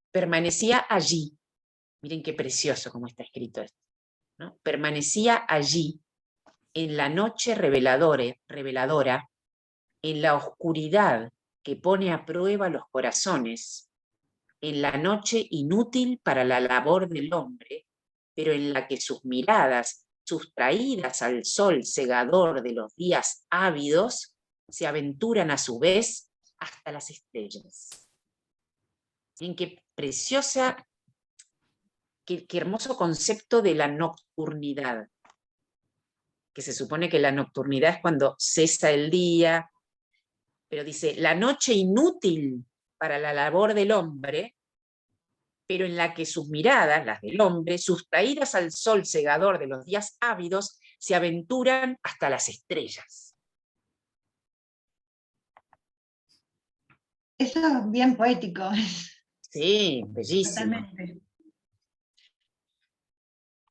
permanecía allí. Miren qué precioso como está escrito esto, ¿no? Permanecía allí, en la noche reveladora, en la oscuridad que pone a prueba los corazones, en la noche inútil para la labor del hombre, pero en la que sus miradas, sustraídas al sol cegador de los días ávidos, se aventuran a su vez hasta las estrellas. Miren qué preciosa, qué hermoso concepto de la nocturnidad, que se supone que la nocturnidad es cuando cesa el día, pero dice, la noche inútil para la labor del hombre, pero en la que sus miradas, las del hombre, sustraídas al sol cegador de los días ávidos, se aventuran hasta las estrellas. Eso es bien poético. Sí, bellísimo. Totalmente.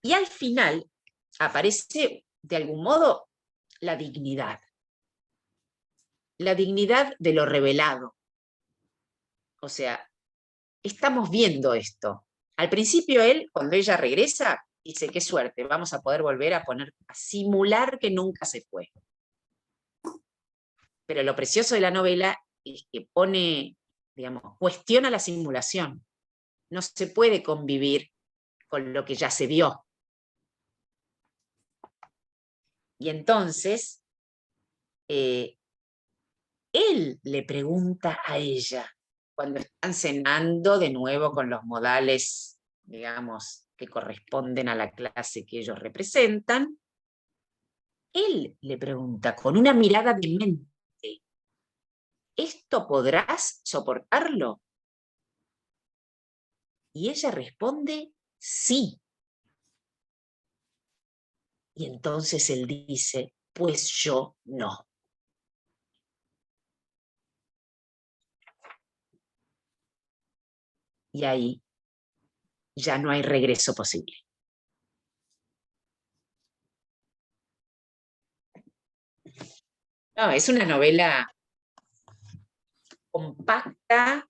Y al final aparece, de algún modo, la dignidad. La dignidad de lo revelado. O sea, estamos viendo esto. Al principio él, cuando ella regresa, dice, qué suerte, vamos a poder volver a simular que nunca se fue. Pero lo precioso de la novela es que pone, digamos, cuestiona la simulación. No se puede convivir con lo que ya se vio. Y entonces, él le pregunta a ella, cuando están cenando de nuevo con los modales, digamos, que corresponden a la clase que ellos representan, él le pregunta con una mirada demente, ¿esto podrás soportarlo? Y ella responde, sí. Y entonces él dice, pues yo no. Y ahí ya no hay regreso posible. No, es una novela compacta,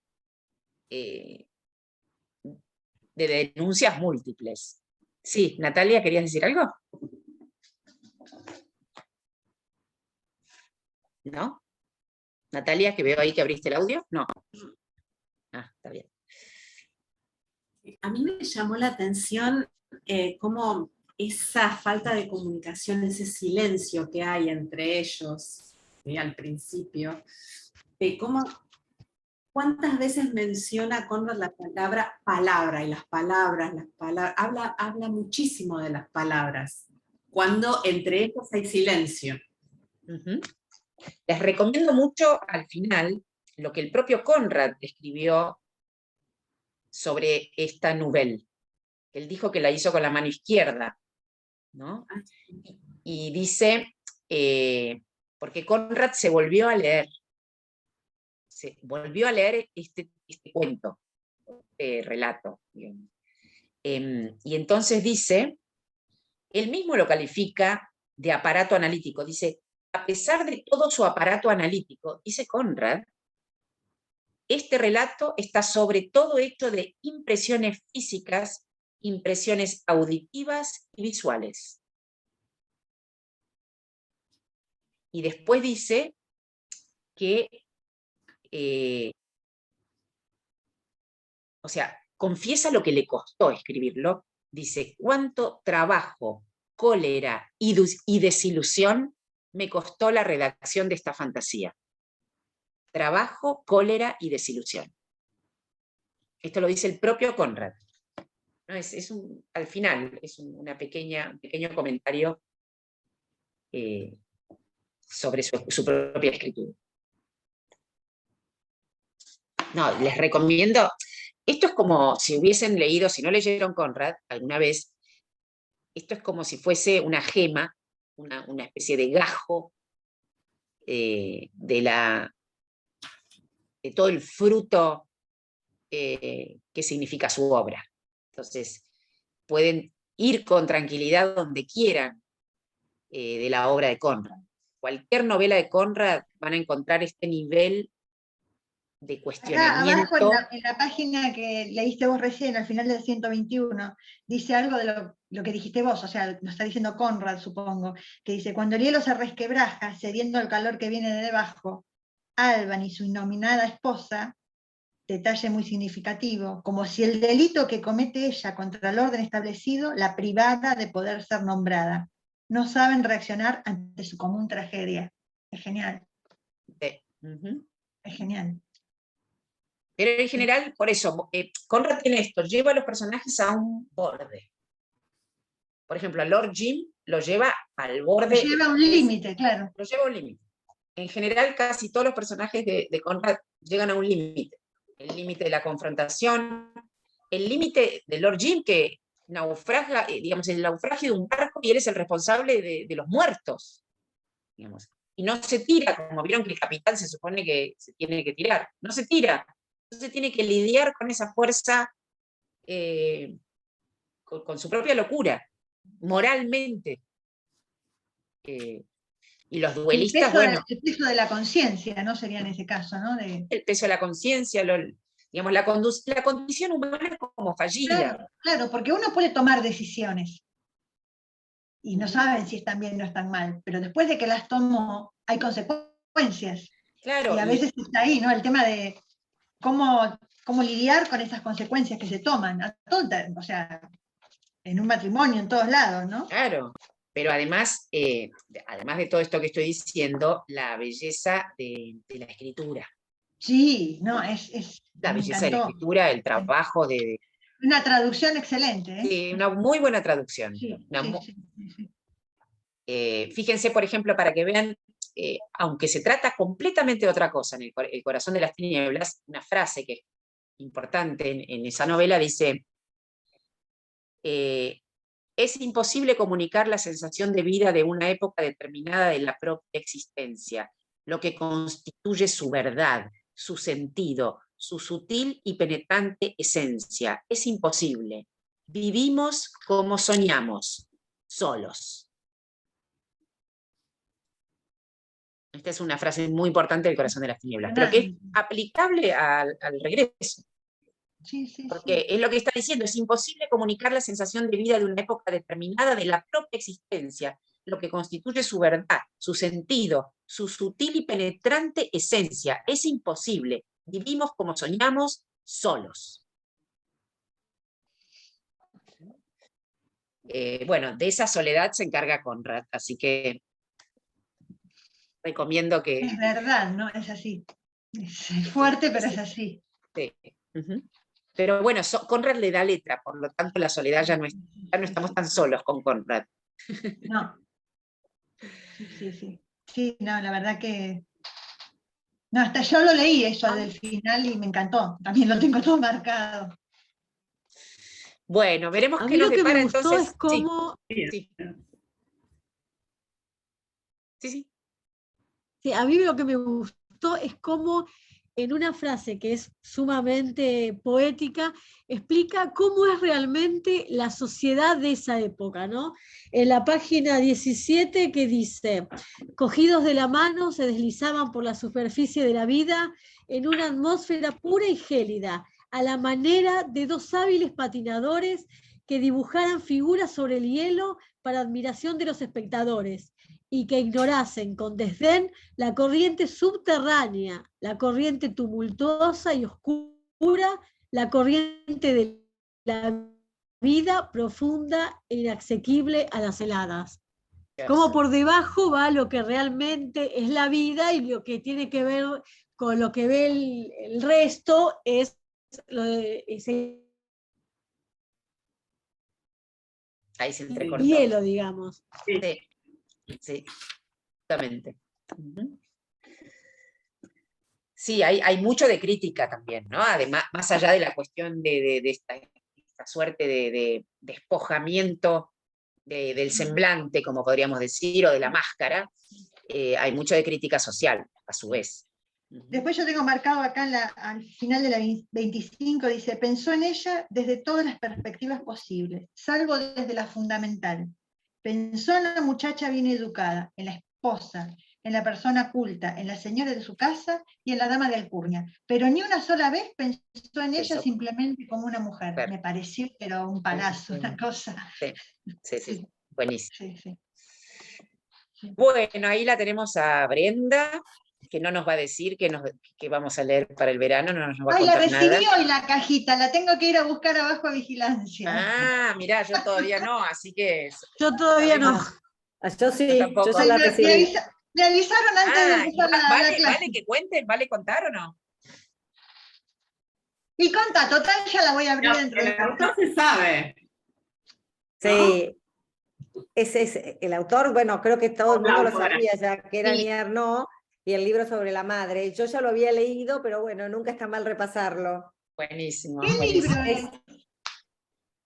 de denuncias múltiples. Sí, Natalia, ¿querías decir algo? ¿No? Natalia, que veo ahí que abriste el audio. No. Ah, está bien. A mí me llamó la atención cómo esa falta de comunicación, ese silencio que hay entre ellos al principio, ¿cuántas veces menciona Conrad la palabra palabra? Y las palabras, habla muchísimo de las palabras, cuando entre ellos hay silencio. Uh-huh. Les recomiendo mucho al final lo que el propio Conrad escribió sobre esta novela. Él dijo que la hizo con la mano izquierda, ¿no? Y dice, porque Conrad se volvió a leer este cuento, este relato. Y entonces dice, él mismo lo califica de aparato analítico. Dice, a pesar de todo su aparato analítico, dice Conrad, este relato está sobre todo hecho de impresiones físicas, impresiones auditivas y visuales. Y después dice que, o sea, confiesa lo que le costó escribirlo. Dice, cuánto trabajo, cólera y desilusión me costó la redacción de esta fantasía. Trabajo, cólera y desilusión. Esto lo dice el propio Conrad. ¿No? Al final es un pequeño comentario sobre su propia escritura. No, les recomiendo, esto es como si hubiesen leído, si no leyeron Conrad alguna vez, esto es como si fuese una gema, una especie de gajo de todo el fruto que significa su obra. Entonces, pueden ir con tranquilidad donde quieran de la obra de Conrad. Cualquier novela de Conrad van a encontrar este nivel de cuestionamiento. Acá abajo en la página que leíste vos recién, al final del 121, dice algo de lo que dijiste vos, o sea, nos está diciendo Conrad, supongo, que dice, cuando el hielo se resquebraja, cediendo al calor que viene de debajo, Alban y su innominada esposa, detalle muy significativo, como si el delito que comete ella contra el orden establecido la privara de poder ser nombrada. No saben reaccionar ante su común tragedia. Es genial. Es genial. Pero en general, por eso, Conrad tiene esto, lleva a los personajes a un borde. Por ejemplo, a Lord Jim lo lleva al borde. Lo lleva a un límite, claro. Lo lleva a un límite. En general, casi todos los personajes de Conrad llegan a un límite. El límite de la confrontación, el límite de Lord Jim, que naufraga, digamos, el naufragio de un barco y él es el responsable de los muertos, digamos. Y no se tira, como vieron que el capitán se supone que se tiene que tirar, no se tira, entonces tiene que lidiar con esa fuerza, con su propia locura, moralmente. Y los duelistas, bueno, El peso de la conciencia, ¿no? Sería en ese caso, ¿no? el peso de la conciencia, digamos, la condición humana es como fallida. Claro, claro, porque uno puede tomar decisiones y no saben si están bien o están mal, pero después de que las tomó hay consecuencias. Claro, Y a veces está ahí, ¿no? El tema de cómo lidiar con esas consecuencias que se toman, o sea, en un matrimonio, en todos lados, ¿no? claro, pero además de todo esto que estoy diciendo, la belleza de la escritura. Sí, no, La me belleza de la encantó. escritura, el trabajo de Una traducción excelente, ¿eh? sí, una muy buena traducción. Sí, sí. Fíjense, por ejemplo, para que vean, aunque se trata completamente de otra cosa, en el corazón de las tinieblas, una frase que es importante en esa novela dice, es imposible comunicar la sensación de vida de una época determinada de la propia existencia, lo que constituye su verdad, su sentido, su sutil y penetrante esencia. Es imposible. Vivimos como soñamos, solos. Esta es una frase muy importante del corazón de las tinieblas, pero que es aplicable al regreso. Porque es lo que está diciendo, es imposible comunicar la sensación de vida de una época determinada de la propia existencia, lo que constituye su verdad, su sentido, su sutil y penetrante esencia. Es imposible. Vivimos como soñamos, solos. Bueno, de esa soledad se encarga Conrad, así que recomiendo que... Es verdad, ¿no? Es así. Es fuerte, pero es así. Sí. Pero bueno, Conrad le da letra, por lo tanto la soledad ya no estamos tan solos con Conrad. No. Sí. Sí, no, la verdad que... No, hasta yo lo leí eso del final y me encantó. También lo tengo todo marcado. Bueno, veremos A qué mí nos lo que depara me gustó entonces. es cómo... Sí. Sí, a mí lo que me gustó es cómo en una frase que es sumamente poética, explica cómo es realmente la sociedad de esa época, ¿no? En la página 17 que dice, cogidos de la mano se deslizaban por la superficie de la vida en una atmósfera pura y gélida, a la manera de dos hábiles patinadores que dibujaran figuras sobre el hielo para admiración de los espectadores, y que ignorasen con desdén la corriente subterránea, la corriente tumultuosa y oscura, la corriente de la vida profunda e inasequible a las heladas. Como por debajo va lo que realmente es la vida y lo que tiene que ver con lo que ve el resto es lo de ese ahí se entrecortó. hielo, digamos. Sí, justamente. Sí, hay mucho de crítica también, ¿no? Además, más allá de la cuestión de esta suerte de despojamiento del semblante, como podríamos decir, o de la máscara, hay mucho de crítica social, a su vez. Después yo tengo marcado acá al final de la 25, dice, pensó en ella desde todas las perspectivas posibles, salvo desde la fundamental. Pensó en la muchacha bien educada, en la esposa, en la persona culta, en la señora de su casa y en la dama de alcurnia, pero ni una sola vez pensó en ella simplemente como una mujer. Me pareció, pero un palazo, una cosa. Sí. Buenísimo. Sí. Bueno, ahí la tenemos a Brenda, que no nos va a decir que vamos a leer para el verano, no nos va a contar nada. La recibí hoy la cajita, la tengo que ir a buscar abajo a vigilancia. Ah, mirá, yo todavía no, así que... Yo todavía no. Yo sí, yo ya la recibí. Me avisaron antes de empezar la clase. ¿Vale que cuenten? ¿Vale contar o no? Y conta, total, ya la voy a abrir dentro de no se sabe. Sí. Ese es el autor, bueno, creo que todo el mundo lo sabía ya, que era Annie Ernaux, y el libro sobre la madre. Yo ya lo había leído, pero bueno, nunca está mal repasarlo. Buenísimo. ¿Qué libro es?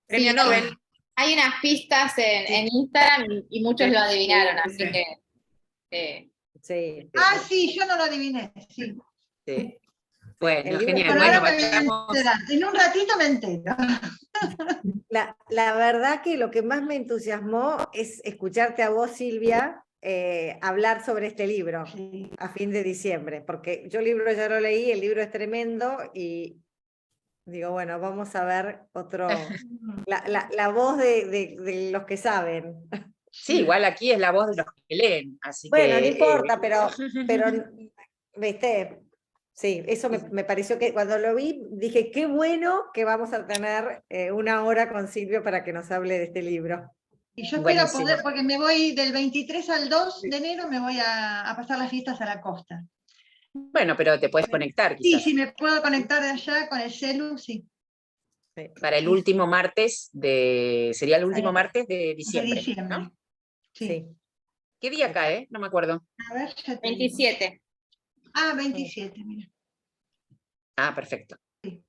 Premio Sí, Nobel. Hay unas pistas en Instagram y muchos lo adivinaron, así que Sí. Sí, yo no lo adiviné, sí. Sí. Bueno, el libro genial. Pero Bueno, ahora me voy a vayamos. enterar. En un ratito me entero. La verdad que lo que más me entusiasmó es escucharte a vos, Silvia, hablar sobre este libro Sí. a fin de diciembre, porque yo el libro ya lo leí, el libro es tremendo y digo, bueno, vamos a ver la voz de los que saben. Sí, igual aquí es la voz de los que leen, así Bueno, que... no importa, pero viste, sí, eso me pareció que cuando lo vi dije, qué bueno que vamos a tener una hora con Silvia para que nos hable de este libro. Y yo espero Buenísimo. poder, porque me voy del 23 al 2 de enero, me voy a pasar las fiestas a la costa. Bueno, pero te puedes conectar Sí, quizás. si me puedo conectar de allá con el celu, sí. Para el último martes sería el último martes de De diciembre, diciembre. ¿no? Sí. Sí. ¿Qué día cae? No me acuerdo. A ver, ya te digo. 27. 27, mira. Ah, perfecto. Sí.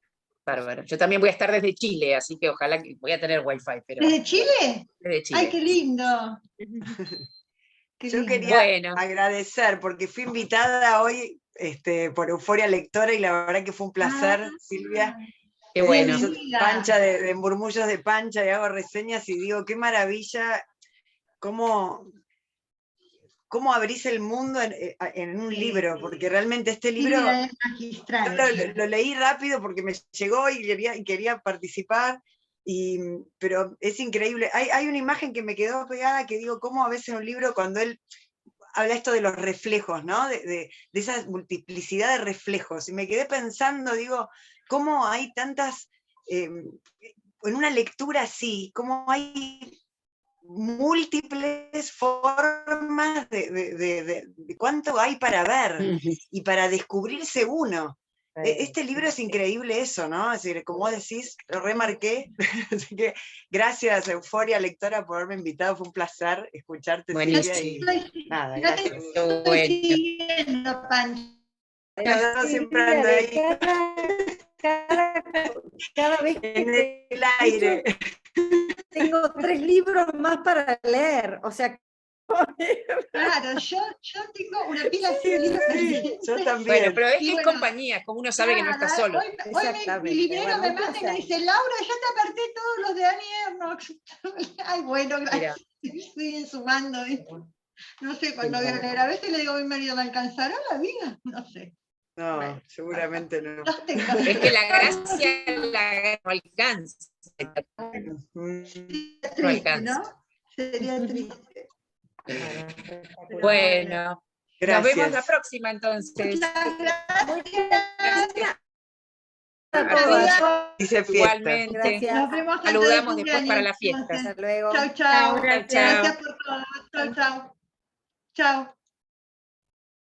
Bárbaro. Yo también voy a estar desde Chile, así que ojalá que voy a tener wifi, pero ¿Desde Chile? desde Chile. ¡Ay, qué lindo! Qué Yo lindo. quería Bueno. agradecer porque fui invitada hoy por Euforia Lectora y la verdad que fue un placer, Silvia. Qué bueno. Yo Bienvenida. Pancha de Murmullos de Pancha y hago reseñas y digo, qué maravilla, cómo abrís el mundo en un libro, porque realmente este libro, Silvia es yo magistral. lo leí rápido porque me llegó y quería participar, pero es increíble. Hay una imagen que me quedó pegada que digo, cómo a veces un libro, cuando él habla esto de los reflejos, ¿no? De esa multiplicidad de reflejos, y me quedé pensando, digo, cómo hay tantas, en una lectura así, cómo hay múltiples formas de cuánto hay para ver y para descubrirse uno. Este libro es increíble eso, ¿no? Es decir, como vos decís, lo remarqué. Así que gracias, Euforia Lectora, por haberme invitado. Fue un placer escucharte, Buenísimo. Silvia. Y nada, Yo gracias. te estoy Bueno. siguiendo, Pancha. Yo siempre ando ahí Cada vez en que el aire. tengo 3 libros más para leer, o sea, Claro, yo tengo una pila así de libros Sí, pendientes. yo también. Bueno, pero es Y que bueno, es compañía, como uno sabe que no está solo. Hoy mi Exactamente, librero bueno, me un manda y me placer. dice, Laura, ya te aparté todos los de Annie Ernaux. Ay, bueno, Mira. gracias. Siguen sumando, ¿viste? No sé cuándo voy a bueno. leer. A veces le digo a mi marido, ¿me alcanzará la vida? No sé. No, Bueno, seguramente no. los tengo. Es que la gracia no alcanza. Sería No triste, alcanza. ¿no? Sería triste. Bueno, nos vemos la Gracias. próxima entonces. Muchas gracias. a todas. Dice fiesta. Igualmente. Gracias. Nos vemos antes Saludamos del después para cumpleaños, la fiesta. entonces. Hasta luego. Chau, chau. Chau, gracias. Gracias por todo. Chau, chau. Chau.